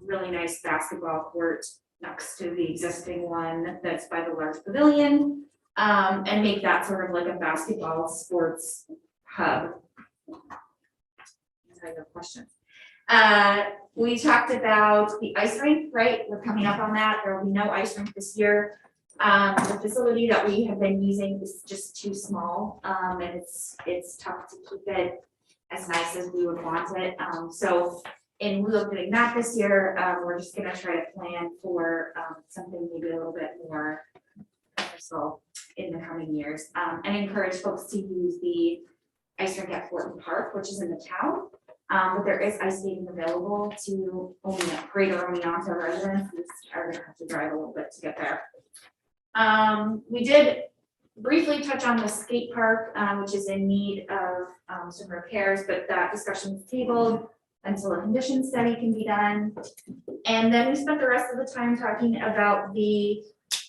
really nice basketball court next to the existing one that's by the large pavilion, and make that sort of like a basketball sports hub. I have questions. We talked about the ice rink, right? We're coming up on that. There will be no ice rink this year. The facility that we have been using is just too small, and it's tough to keep it as nice as we would want it. So in lieu of doing that this year, we're just gonna try to plan for something maybe a little bit more purposeful in the coming years, and encourage folks to use the ice rink at Fortin Park, which is in the town. But there is ice skating available to greater Oneonta residents who are gonna have to drive a little bit to get there. We did briefly touch on the skate park, which is in need of some repairs, but that discussion is tabled until a condition study can be done. And then we spent the rest of the time talking about the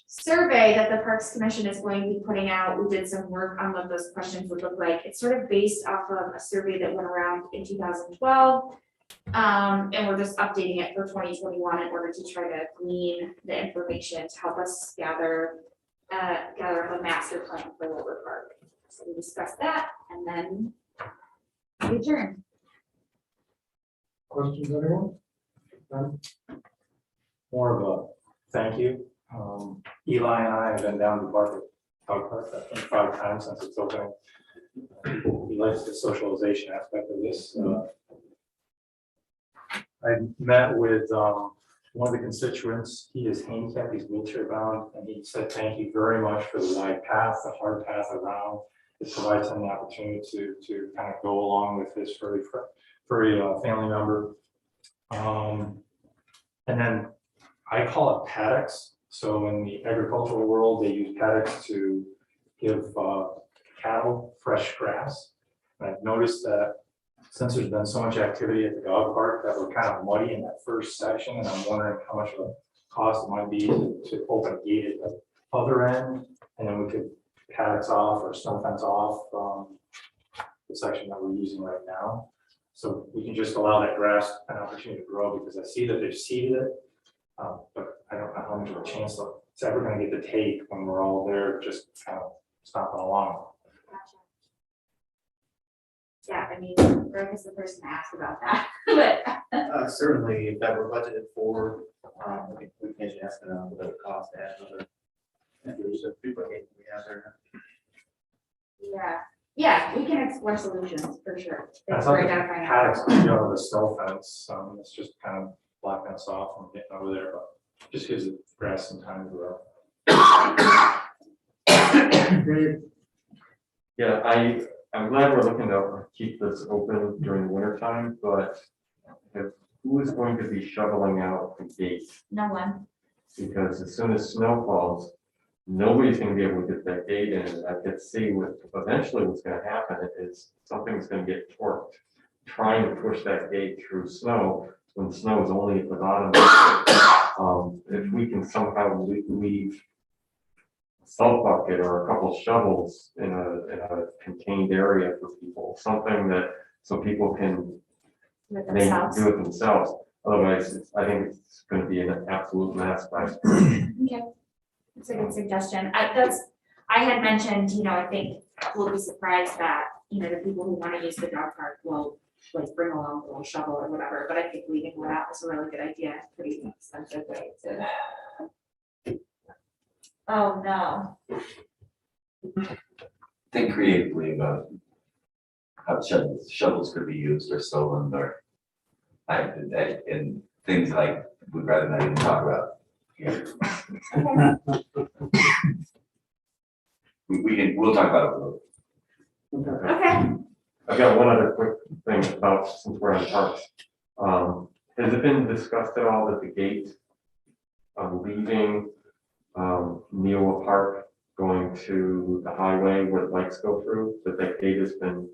survey that the Parks Commission is going to be putting out. We did some work on what those questions would look like. It's sort of based off of a survey that went around in 2012. And we're just updating it for 2021 in order to try to glean the information to help us gather a master plan for Wilbur Park. So we discussed that and then we adjourn. Questions, anyone? None? More of a thank you. Eli and I have been down to Barker Dog Park, I think 5 times since it's opening. He likes the socialization aspect of this. I met with one of the constituents. He is handicapped, he's wheelchair bound, and he said thank you very much for the wide path, the hard path around. It provides him the opportunity to kind of go along with his furry family member. And then I call it paddocks. So in the agricultural world, they use paddocks to give cattle fresh grass. And I've noticed that since there's been so much activity at the dog park that we're kind of muddy in that first section, and I'm wondering how much of a cost it might be to open a gate at the other end, and then we could paddocks off or stone fence off the section that we're using right now. So we can just allow that grass an opportunity to grow, because I see that they've seeded it, but I don't know how much of a chance it's ever going to get to take when we're all there just kind of stomping along. Yeah, I mean, Rick is the person to ask about that, but Certainly, if that were budgeted for, we can ask it on the cost to add another. If there's a duplicate we have there. yeah, we can explore solutions for sure. I It's thought for the identifying. paddocks, the cell fence, it's just kind of blocking us off from getting over there, but just gives the grass some time to grow. Yeah, I'm glad we're looking to keep this open during the winter time, but who is going to be shoveling out the gate? No one. Because as soon as snow falls, nobody's gonna be able to get that gate in, and I could see eventually what's gonna happen is something's gonna get torqued. Trying to push that gate through snow, when the snow is only at the bottom. If we can somehow leave a salt bucket or a couple shovels in a contained area for people, something that, so people can With maybe themselves. do it themselves. Otherwise, I think it's gonna be an absolute mess by spring. Okay, that's a good suggestion. I had mentioned, I think we'll be surprised that, the people who want to use the dog park will like bring along a little shovel or whatever, but I think leaving it out is a really good idea. It's pretty expensive way to. Oh, no. Think creatively about how shovels could be used or stolen or and things like we'd rather not even talk about here. We'll talk about it a little. Okay. I've got one other quick thing about, since we're on parks. Has it been discussed at all that the gate leaving Neola Park going to the highway where the bikes go through, that gate has been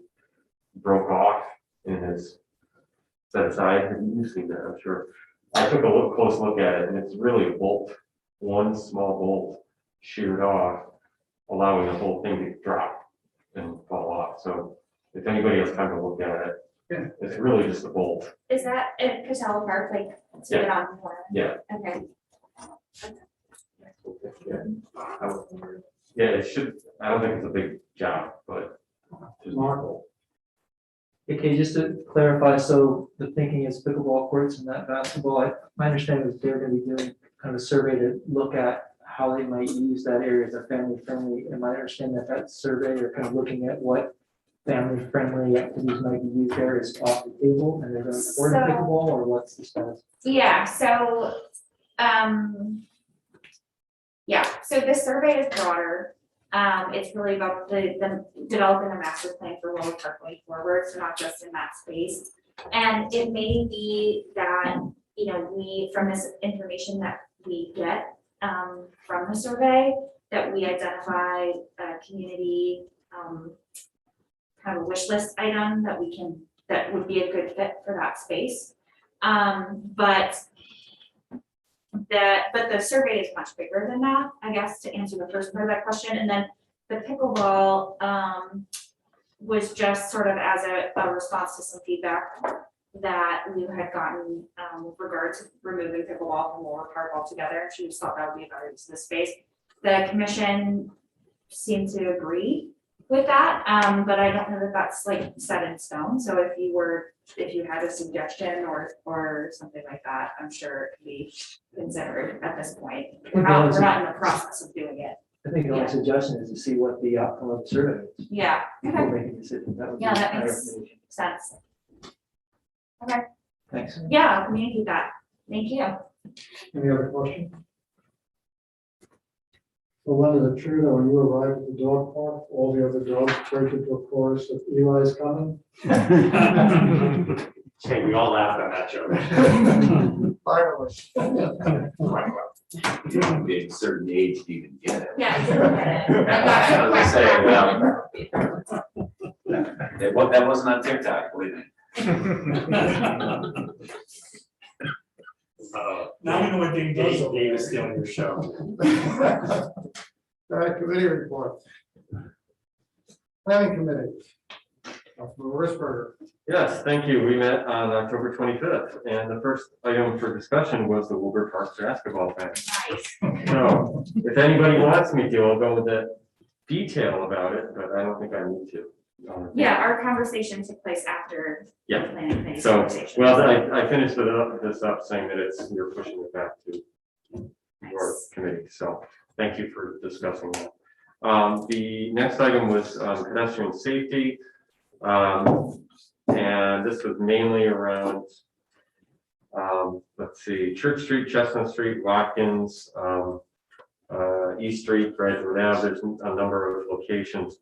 broke off and is set aside? Have you seen that? I'm sure. I took a close look at it, and it's really a bolt, one small bolt sheared off, allowing the whole thing to drop and fall off. So if anybody has time to look at it, it's really just a bolt. Is that at Casella Park, like, sit it on the corner? Yeah. Okay. Yeah, it should, I don't think it's a big job, but just marvel. Okay, just to clarify, so the thinking is pickleball courts and that basketball, my understanding is they're gonna be doing kind of a survey to look at how they might use that area as a family friendly. Am I understanding that survey or kind of looking at what family friendly activities might be used there is off the table and they're going to support So- pickleball, or what's the status? Yeah, so, so this survey is broader. It's really about the developing a master plan for Wilbur Park going forward, so not just in that space. And it may be that, we, from this information that we get, from the survey, that we identify a community, kind of a wish list item that would be a good fit for that space. But the survey is much bigger than that, I guess, to answer the first part of that question. And then the pickleball was just sort of as a response to some feedback that we had gotten with regard to removing pickleball from Wilbur Park altogether. She just thought that would be a better use of the space. The commission seemed to agree with that, but I don't know that that's like set in stone. So if you had a suggestion or something like that, I'm sure it could be considered at this point. We're not in the process of doing it. I think the only suggestion is to see what the outcome of the survey is. Yeah, Before okay, making a decision. That would be Yeah, that my makes recommendation. sense. Okay, Thanks. yeah, I'll communicate that. Thank you. Any other questions? So when is it true that when you arrive at the dog park, all the other dogs break into a chorus of Eli's coming? Hey, we all laughed at that joke. Finally. You have to be a certain age to even get it. Yeah, I did look at it. I I was got saying, that wasn't on TikTok, believe me. Now we know what Dave does. Dave is stealing your show. All right, committee report. Planning committee. Councilman Risberger. Yes, thank you. We met on October 25th, and the first item for discussion was the Wilbur Park basketball match. Nice. So if anybody wants me to, I'll go into detail about it, but I don't think I need to. Yeah, our conversation took place after. the Yeah. planning committee's So, conversation. well, I finished this up saying that you're pushing it back to your committee, so thank you for discussing that. The next item was pedestrian safety. And this was mainly around, let's see, Church Street, Chestnut Street, Watkins, East Street, Graduate Ave. There's a number of locations.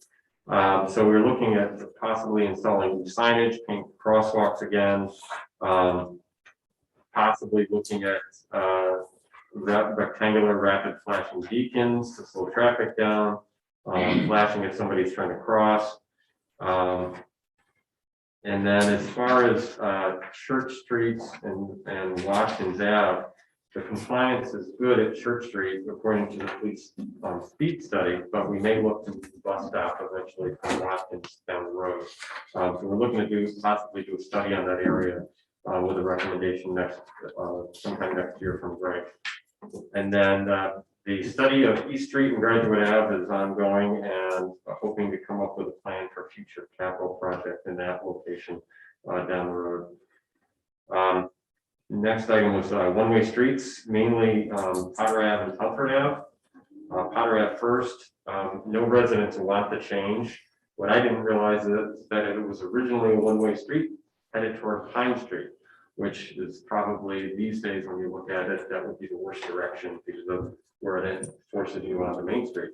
So we're looking at possibly installing signage, paint crosswalks again, possibly looking at rectangular rapid flashing beacons to slow traffic down, flashing if somebody's trying to cross. And then as far as Church Street and Watkins Ave, the compliance is good at Church Street according to the police speed study, but we may look to the bus stop eventually from Watkins down the road. So we're looking to possibly do a study on that area with a recommendation sometime next year from Greg. And then the study of East Street and Graduate Ave is ongoing and hoping to come up with a plan for future capital project in that location down the road. Next item was one-way streets, mainly Potter Ave and Telford Ave. Potter Ave first, no residents want the change. What I didn't realize is that it was originally a one-way street headed toward Pine Street, which is probably these days when you look at it, that would be the worst direction because of where it forces you onto Main Street.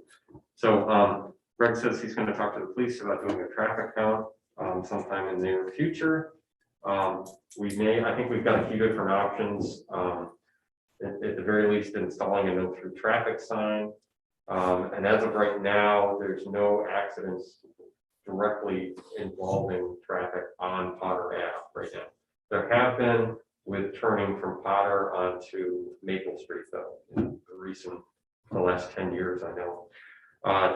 So Greg says he's going to talk to the police about doing a traffic count sometime in the near future. I think we've got a few different options. At the very least, installing a no through traffic sign. And as of right now, there's no accidents directly involving traffic on Potter Ave right now. There have been with turning from Potter onto Maple Street, though, in the last 10 years, I know.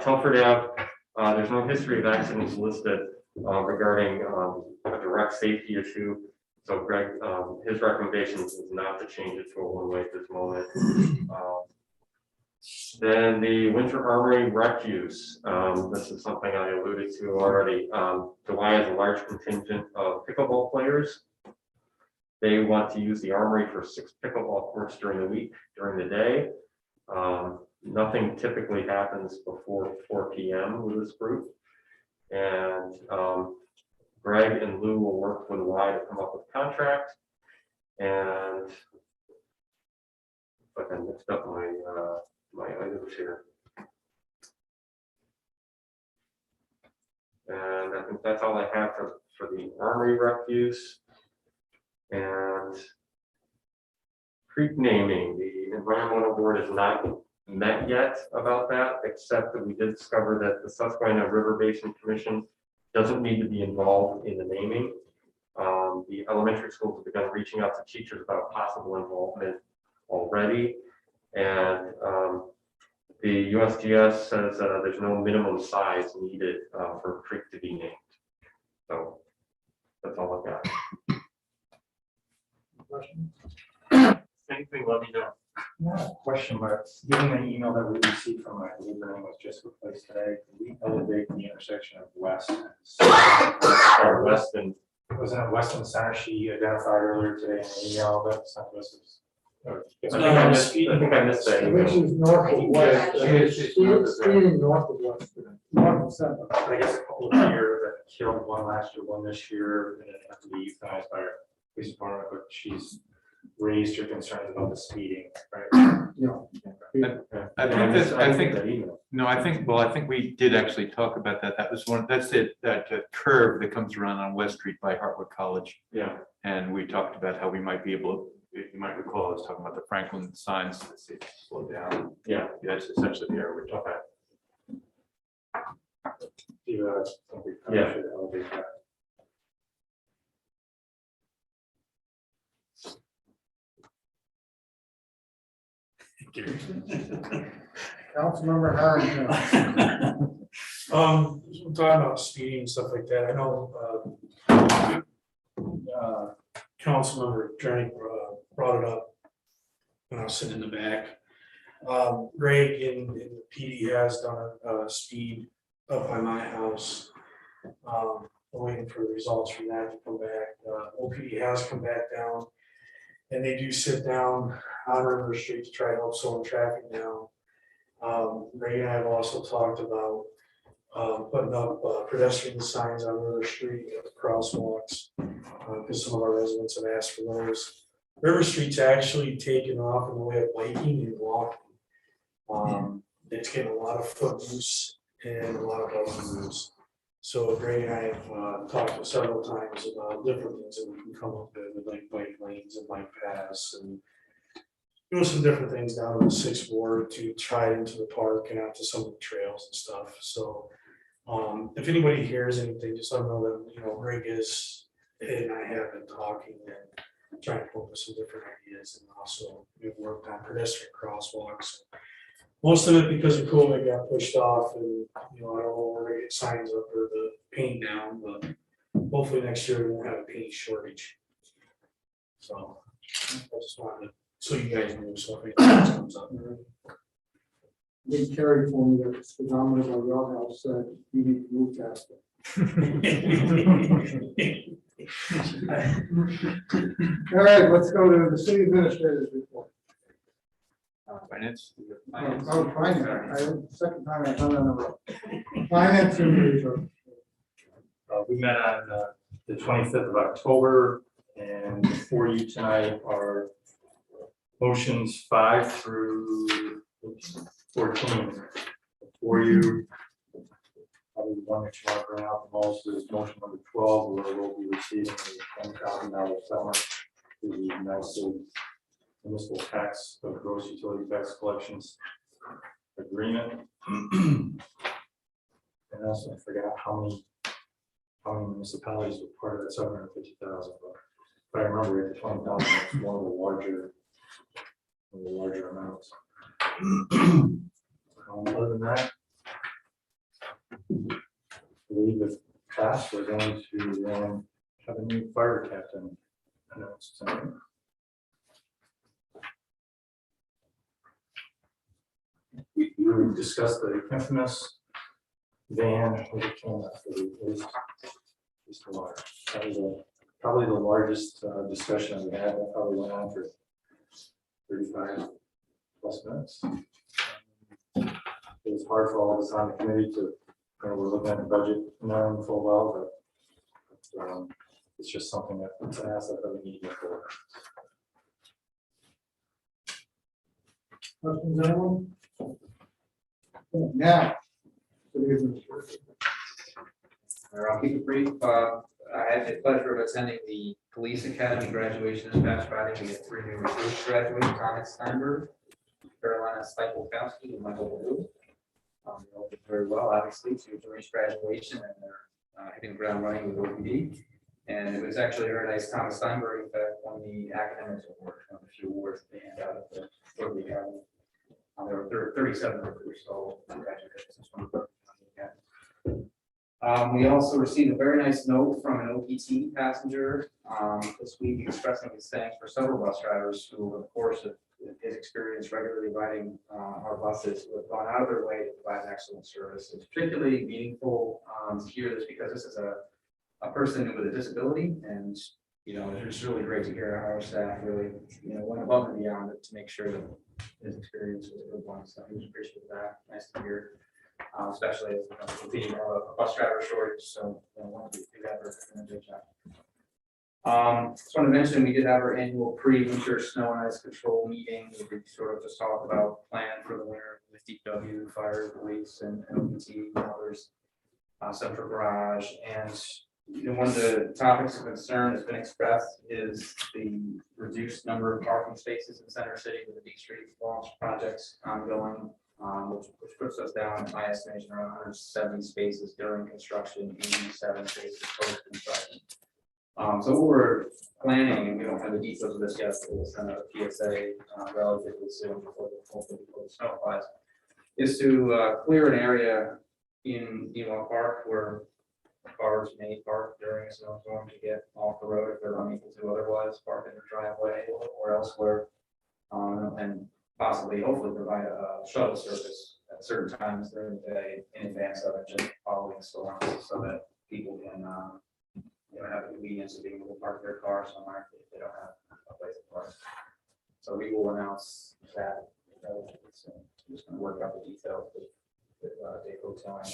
Telford Ave, there's no history of accidents listed regarding a direct safety issue. So Greg, his recommendation is not to change it to a one-way at this moment. Then the Winter Armory refuse. This is something I alluded to already. July has a large contingent of pickleball players. They want to use the Armory for 6 pickleball courts during the week, during the day. Nothing typically happens before 4 p.m. with this group. And Greg and Lou will work with Y to come up with a contract. And but I mixed up my items here. And I think that's all I have for the Armory refuse. And creek naming, the environmental board has not met yet about that, except that we did discover that the Susquehanna River Basin Commission doesn't need to be involved in the naming. The elementary schools have begun reaching out to teachers about possible involvement already. And the USGS says there's no minimum size needed for a creek to be named. So that's all I've got. Anything, let me know. Not a question, but given the email that we received from my neighbor and was just replaced today, can we elevate the intersection of West and Or West and wasn't it West and Center she identified earlier today in the email that sent to us? I think I missed that. Which is north of west, speeding north of west, north of center. I guess a couple of years that killed one last year, one this year, and it had to be euthanized by our police department, but she's raised her concerns about the speeding, right? Yeah. I think we did actually talk about that. That was that's that curve that comes around on West Street by Hartwood College. Yeah. And we talked about how we might be able, you might recall, I was talking about the Franklin signs to see if it slow down. Yeah. That's essentially the area we're talking about. Yeah. Should elevate that. Councilmember Harrington. We're talking about speeding and stuff like that. I know, Councilmember Drake brought it up when I was sitting in the back. Greg in the PD has done a speed up by my house. Waiting for the results from that to come back. OPD has come back down. And they do sit down on River Street to try to help slow traffic down. Ray and I have also talked about putting up pedestrian signs on River Street at the crosswalks, because some of our residents have asked for those. River Street's actually taken off in the way of biking and walking. It's getting a lot of foot use and a lot of biking use. So Ray and I have talked several times about different things that we can come up with, like bike lanes and bike paths and doing some different things down in the 6th Ward to try into the park and out to some of the trails and stuff. So if anybody hears anything, just let them know that, you know, Greg is, and I have been talking and trying to come up with some different ideas, and also we've worked on pedestrian crosswalks. Most of it because of COVID got pushed off, and you know, I don't know where we're gonna get signs up or the paint down, but hopefully next year we won't have a paint shortage. So I just wanted to, so you guys know, so if anything else comes up. They carried for me that the speedometer on your house said you need to move faster. All right, let's go to the city administrator's report. Finance. Oh, finance. Second time I've done that in a row. Finance and We met on the 25th of October, and before you tonight are motions 5 through 14. For you, probably the one that you want to bring out the most is motion number 12, where we'll be receiving a $10,000 settlement to the United States Municipal Tax of Gross Utility Tax Collections Agreement. And also, I forgot how many municipalities were part of that 750,000, but if I remember it, the 20,000 was one of the larger amounts. Other than that, I believe if passed, we're going to have a new fire captain announced tonight. We discussed the infamous van with the camera for the police water. That was probably the largest discussion we had. That probably went on for 35 plus minutes. It was hard for all of us on the committee to, we're looking at the budget knowing full well, but it's just something that it's an asset that we need to go forward. questions, anyone? Now. I'll keep it brief. I had the pleasure of attending the police academy graduation this past Friday. We had 3 new recruits graduate: Thomas Steinberg, Carolina Stipelkowski, and Michael Blue. They all did very well, obviously, to reach graduation, and they're hitting the ground running with OPD. And it was actually very nice. Thomas Steinberg, in fact, won the academics award, one of the few awards they hand out at the academy. There were 37 recruits, so congratulations. We also received a very nice note from an OPT passenger this week expressing his thanks for several bus drivers who, over the course of his experience regularly riding our buses, who have gone out of their way to provide excellent service. It's particularly meaningful to hear this because this is a person with a disability, and it's really great to hear how our staff really went above and beyond it to make sure that his experience was a good one. So he was appreciative of that. Nice to hear. Especially as we continue to have a bus driver shortage, so want to do that for a good job. Just want to mention we did have our annual pre-winter snow and ice control meeting. We sort of just talk about plan for the winter with DPW, fire, police, and OPT and others, central garage. And one of the topics of concern that's been expressed is the reduced number of parking spaces in Center City with the B Street launch projects ongoing. Which puts us down, in my estimation, around 170 spaces during construction, 87 spaces post-construction. So what we're planning, and we don't have the details of this yet, but we'll send out a PSA relatively soon before the snow applies, is to clear an area in Park where cars may park during a snowstorm to get off the road if they're unable to otherwise park in their driveway or elsewhere, and possibly, hopefully, provide a shuttle service at certain times during the day in advance of it, just following storms, so that people can, have the convenience of being able to park their car somewhere if they don't have a place to park. So we will announce that. I'm just gonna work out the details with Dave Hotel and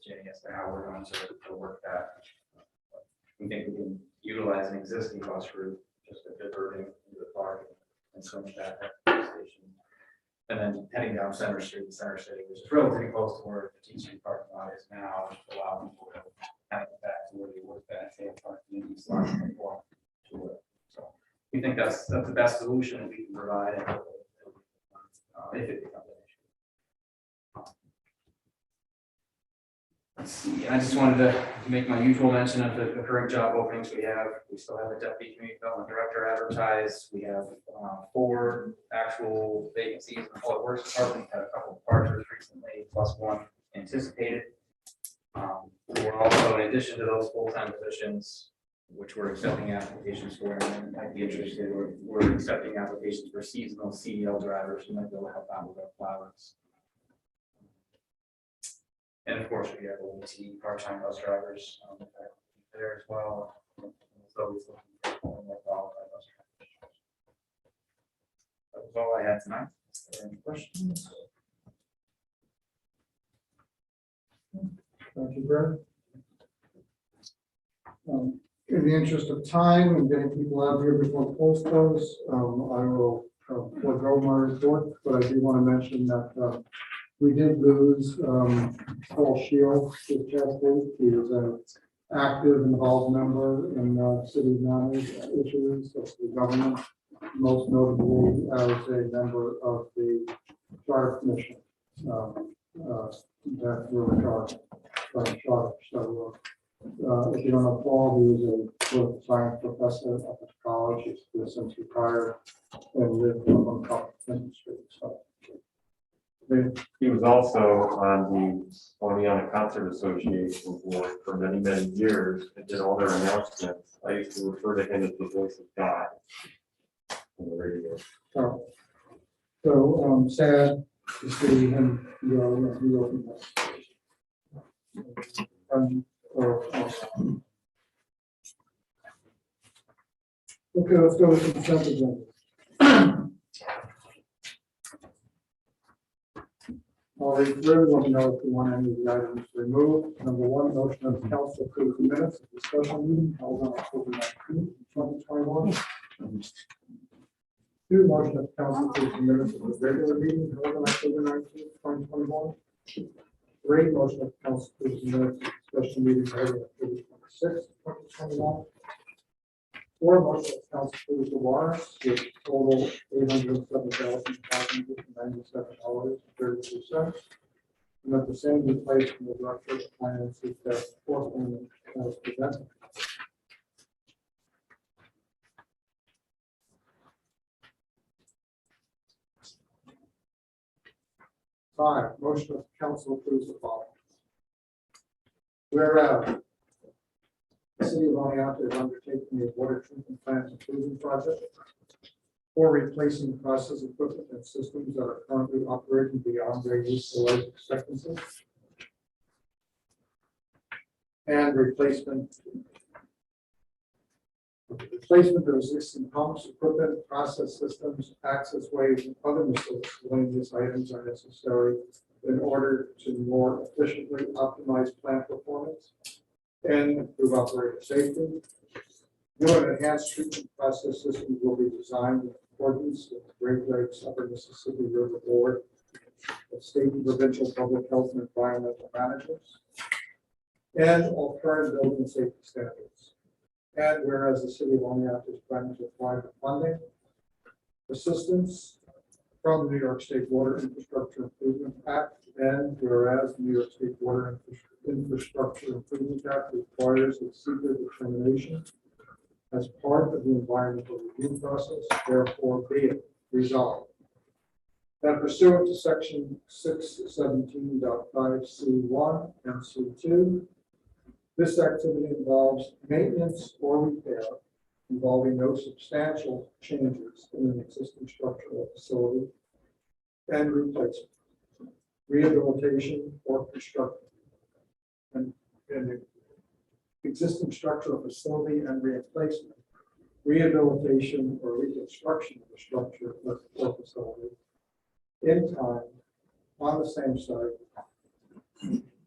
Jenny as to how we're going to work that. We think we can utilize an existing bus route, just a diverting into the park and swing back at the station. And then heading down Center Street, which is relatively close to where the T Street parking lot is now, which will allow people to kind of get back to where they work at, say, parking in these lots before to it. So we think that's the best solution that we can provide. If it becomes an issue. Let's see, I just wanted to make my usual mention of the current job openings we have. We still have a deputy community development director advertised. We have 4 actual vacancies in the public works department. Had a couple of departures recently, plus 1 anticipated. We're also, in addition to those full-time positions, which we're accepting applications for, and might be interested, we're accepting applications for seasonal CDL drivers who might be able to help out with our flowers. And of course, we have OT part-time bus drivers there as well. So he's looking for more qualified bus drivers. That was all I had tonight. Are there any questions? Thank you, Brett. In the interest of time and getting people out here before polls close, I will forego my report, but I do want to mention that we did lose Paul Shield this past week. He was an active, involved member in city matters issues of the government, most notably as a member of the Charter Commission that were charged by charter. So if you don't know Paul, he was a political science professor at the college. He's since retired and lived on Clinton Street. So he was also on the Oneonta Concert Association board for many, many years and did all their announcements. I used to refer to him as the voice of God on the radio. So sad to see him reopen that. Okay, let's go with the consent agenda. I'll read through, let me know if you want any of the items removed. Number 1, motion of the council to approve the minutes of the special meeting held on October 19th, 2021. 2, motion of the council to approve the minutes of the regular meeting held on October 19th, 2021. 3, motion of the council to approve the minutes of the special meeting held on October 26th, 2021. 4, motion of the council to approve the warrants with total $807,597.32. And that the same be placed in the director of finance that 4th payment as presented. 5, motion of the council approves the following. Whereas the city of Oneonta is undertaking a water treatment plant improvement project for replacing process equipment and systems that are currently operating beyond their useful life expectancy, and replacement of existing pumps, equipment, process systems, access ways, and other miscellaneous items are necessary in order to more efficiently optimize plant performance and improve operator safety. New and enhanced treatment process systems will be designed in accordance with the Great Lakes Upper Mississippi River Board of State and Provincial Public Health and Environmental Management and alternative building safety standards. And whereas the city of Oneonta is planning to apply for funding assistance from the New York State Water Infrastructure Improvement Act, and whereas the New York State Water Infrastructure Improvement Act requires a secret determination as part of the environmental review process, therefore be it resolved that pursuant to section 617.5C1 and C2, this activity involves maintenance or repair involving no substantial changes in an existing structural facility and replacement, rehabilitation or construction, and existing structural facility and replacement, rehabilitation or reconstruction of the structure or facility in time on the same site.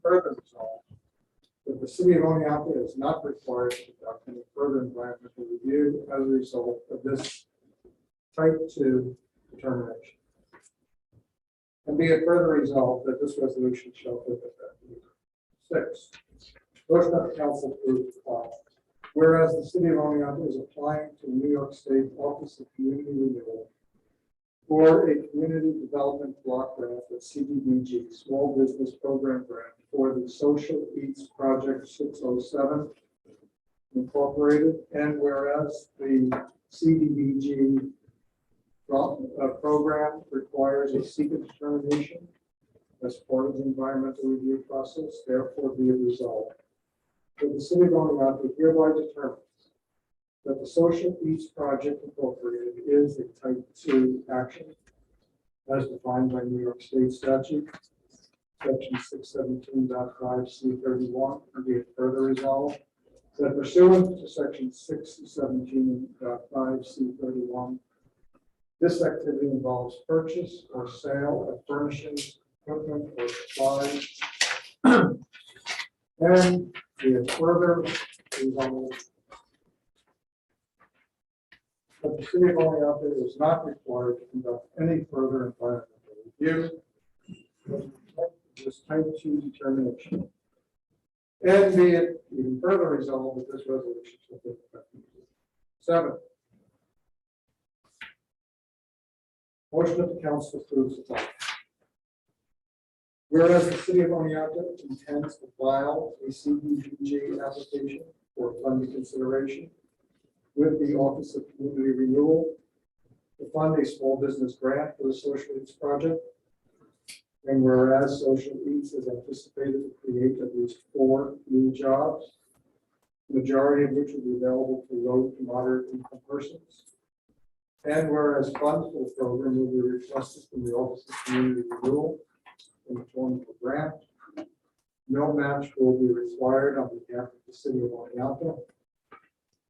Further resolved that the city of Oneonta is not required to conduct any further environmental review as a result of this type 2 determination. And be it further resolved that this resolution shall take effect. 6. Motion that the council approves the following. Whereas the city of Oneonta is applying to the New York State Office of Community Renewal for a community development block grant at CDBG Small Business Program Grant for the Social Eats Project 607 Incorporated, and whereas the CDBG program requires a secret determination as part of the environmental review process, therefore be it resolved that the city of Oneonta hereby determines that the Social Eats Project Incorporated is a type 2 action as defined by New York State statute, section 617.5 C31, and be it further resolved that pursuant to section 617.5 C31, this activity involves purchase or sale of furnishings, equipment, or supplies, and be it further resolved that the city of Oneonta is not required to conduct any further environmental review. This type 2 determination. And be it even further resolved that this resolution shall take effect. 7. Motion that the council approves the following. Whereas the city of Oneonta intends to file a CDBG application for funding consideration with the Office of Community Renewal to fund a small business grant for the Social Eats project. And whereas Social Eats is anticipated to create at least 4 new jobs, the majority of which will be available to low to moderate income persons. And whereas funds for the program will be requested from the Office of Community Renewal in the form of a grant, no match will be required on behalf of the city of Oneonta.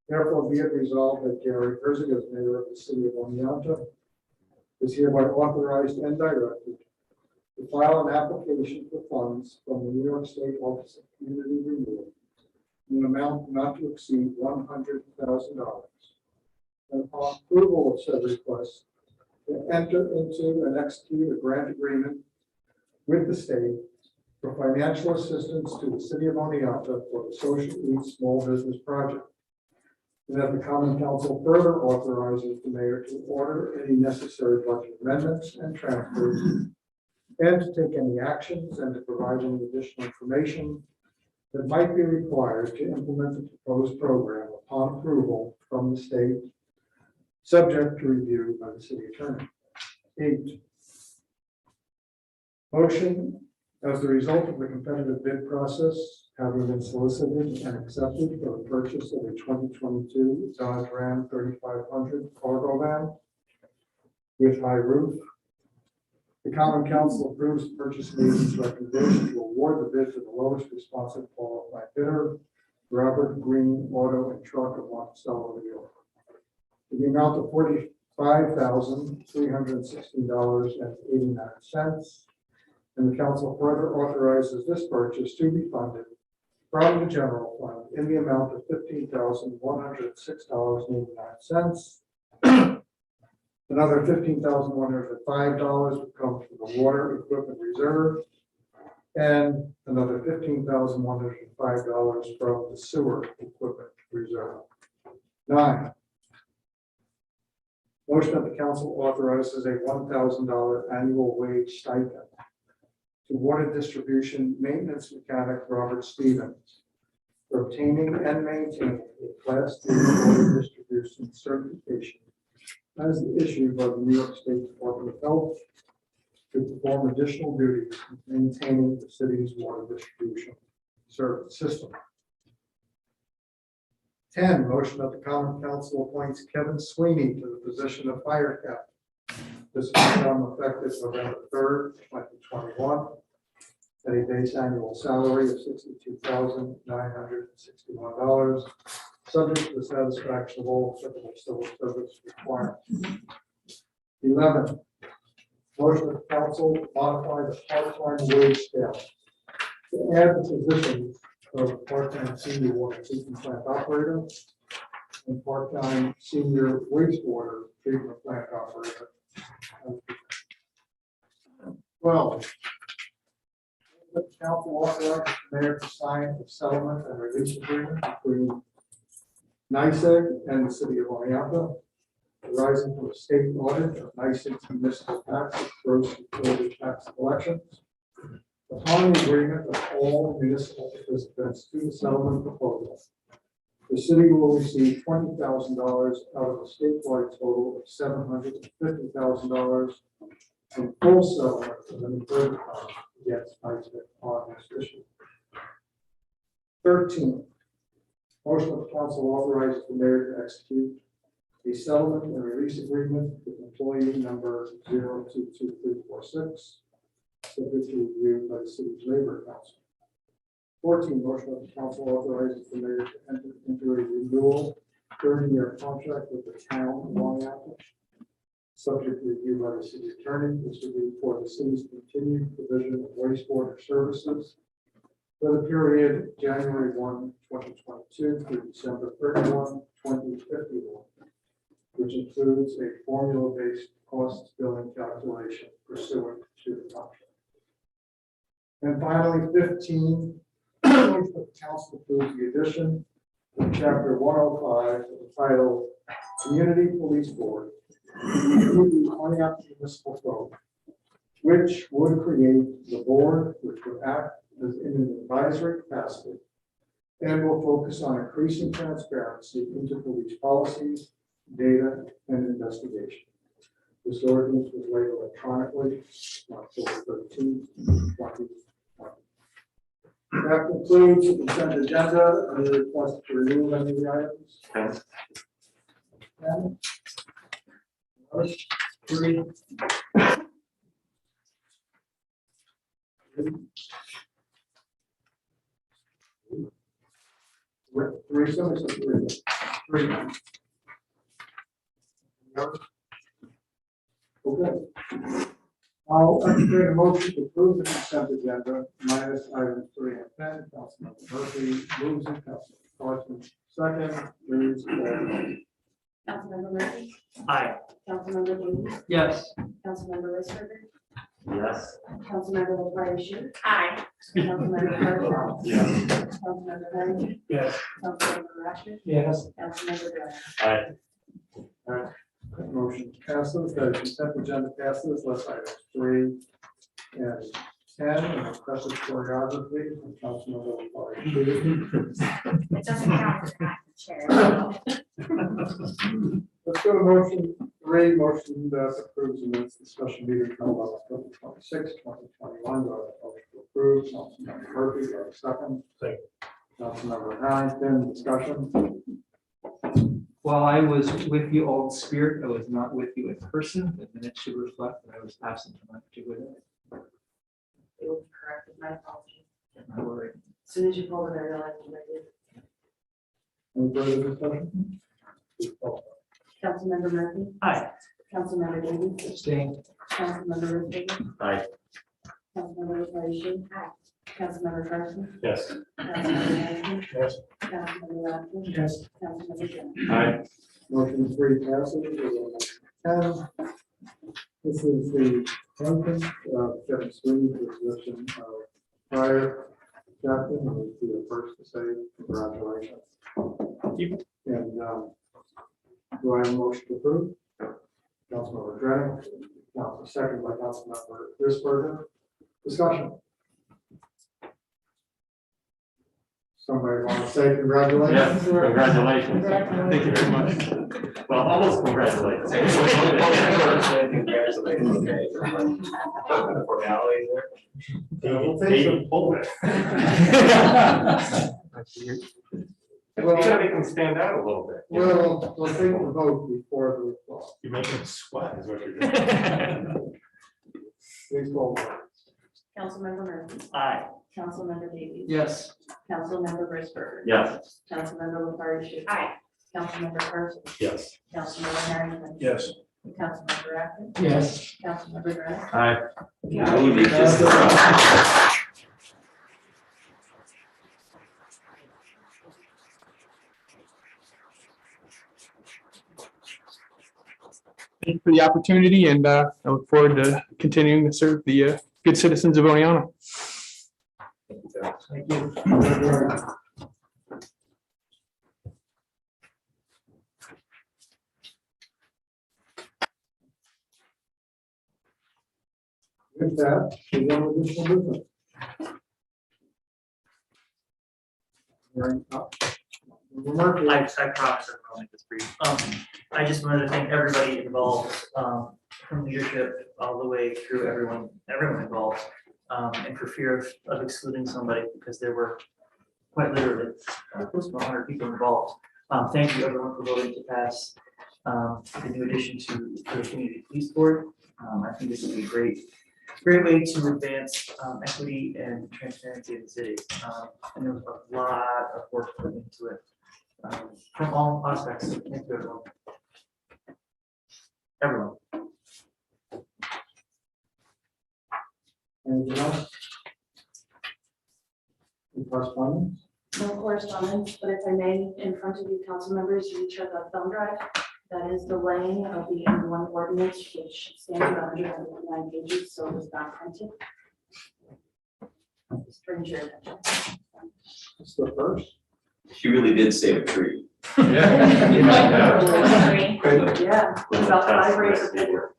Therefore, be it resolved that Gary Herzig, as mayor of the city of Oneonta, is hereby authorized and directed to file an application for funds from the New York State Office of Community Renewal in an amount not to exceed $100,000. And upon approval of said request, to enter into and execute a grant agreement with the state for financial assistance to the city of Oneonta for the Social Eats Small Business Project. And that the Common Council further authorizes the mayor to order any necessary budget amendments and transfers, and to take any actions and to provide any additional information that might be required to implement the proposed program upon approval from the state, subject to review by the city attorney. 8. Motion as the result of the competitive bid process having been solicited and accepted for the purchase of a 2022 Dodge Ram 3500 cargo van with high roof. The Common Council approves the purchase agent's recommendation to award the bid to the lowest responsive qualified bidder, Robert Green Auto and Truck of Monticello, New York, in the amount of $45,316.89. And the council further authorizes this purchase to be funded from the general fund in the amount of $15,106.89. Another $15,105 would come from the water equipment reserve, and another $15,105 from the sewer equipment reserve. 9. Motion that the council authorizes a $1,000 annual wage stipend to water distribution maintenance mechanic Robert Stevens for obtaining and maintaining a Class 3 water distribution certification as issued by the New York State Department of Health to perform additional duties in maintaining the city's water distribution service system. 10, motion that the Common Council appoints Kevin Sweeney to the position of fire captain. This will become effective November 3rd, 2021. at a base annual salary of $62,961, subject to the satisfaction of all applicable civil service requirements. 11, motion of council to modify the part-time wage scale to add the positions of part-time senior water treatment plant operator and part-time senior wastewater treatment plant operator. 12, the council authorizes the mayor to sign a settlement and release agreement between NYSEG and the city of Oneonta, arising from a state audit of NYSEG's municipal taxes, gross utility tax collections. Upon the agreement of all municipal participants to the settlement proposal, the city will receive $20,000 out of a statewide total of $750,000 in full settlement of any further costs against NYSEG on this issue. 13, motion of the council authorizes the mayor to execute a settlement and release agreement with employee number 022346, subject to review by the city's labor council. 14, motion of the council authorizes the mayor to enter into a renewal 30-year contract with the town of Oneonta, subject to review by the city attorney. This would be for the city's continued provision of wastewater services for the period January 1, 2022 through December 31, 2051, which includes a formula-based cost billing calculation pursuant to the contract. And finally, 15, motion of the council approves the addition of chapter 105 entitled Community Police Board to the Oneonta Municipal Code, which would create the board, which would act as in an advisory capacity and will focus on increasing transparency into police policies, data, and investigation. This ordinance was laid electronically on October 13, 2020. That concludes the consent agenda. Any request to remove any of the items? 10. 3. 3. Somebody said 3. 3. Okay. I'll entertain a motion to approve the consent agenda minus items 3 and 10. Councilmember Murphy moves it. Councilmember Carson second. Please call the roll. Councilmember Murphy. Aye. Councilmember Davis. Yes. Councilmember Lisberger. Yes. Councilmember LaFarge. Aye. Councilmember Carter. Yes. Councilmember Henry. Yes. Councilmember Rashford. Yes. Councilmember Doran. Aye. Motion passes. The consent agenda passes. Less items 3 and 10. And impressive choreography from Councilmember LaFarge. It doesn't count as that chair. Let's go to motion 3. Motion that approves the minutes of the special meeting held on October 26, 2021. Do I have a motion to approve? Councilmember Murphy, do I have a second? Second. Councilmember Harrington, discussion. While I was with you all in spirit, I was not with you in person. The minutes should reflect that I was absent from that particular day. It will be corrected. My apologies. Not worried. As soon as you pulled it, I realized what I did. Any further discussion? Please call. Councilmember Murphy. Aye. Councilmember Davis. Abstain. Councilmember Lisberger. Aye. Councilmember LaFarge. Aye. Councilmember Carson. Yes. Councilmember Henry. Yes. Councilmember Rashford. Yes. Councilmember Doran. Aye. Motion 3 passes. We will move to 10. This is the appointment of Kevin Sweeney to the position of fire captain. I would be the first to say congratulations. And do I have a motion to approve? Councilmember Drennan, second by Councilmember Risberger. Discussion. Somebody want to say congratulations? Yes, congratulations. Thank you very much. Well, almost congratulations. Congratulations. Okay. Formalities there. We'll take some pulpit. You gotta make them stand out a little bit. Well, we'll take the vote before the applause. You're making it sweat is what you're doing. Please call. Councilmember Murphy. Aye. Councilmember Davies. Yes. Councilmember Briceburger. Yes. Councilmember LaFarge. Aye. Councilmember Carson. Yes. Councilmember Harrington. Yes. Councilmember Rath. Yes. Councilmember Grant. Aye. Thank you for the opportunity, and I look forward to continuing to serve the good citizens of Oneonta. Thank you. With that, we have additional business. Hearing none. Murphy. I promise I'll make this brief. I just wanted to thank everybody involved, from leadership all the way through everyone involved. And for fear of excluding somebody, because there were quite literally close to 100 people involved. Thank you everyone for voting to pass the new addition to the community police board. I think this is a great way to advance equity and transparency in the city. And there was a lot of work put into it from all aspects. Thank you, everyone. Everyone. Anything else? Any correspondence? No correspondence, but if I may, in front of you, council members, you each have a thumb drive. That is the laying of the M1 ordinance, which stands at 159 pages, so it was not printed. Just bring your attention. It's the first. She really did save a tree. Yeah, about 5 rays of paper.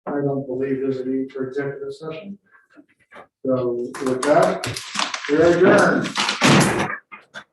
I don't believe there's a need for executive session. So with that, we are adjourned.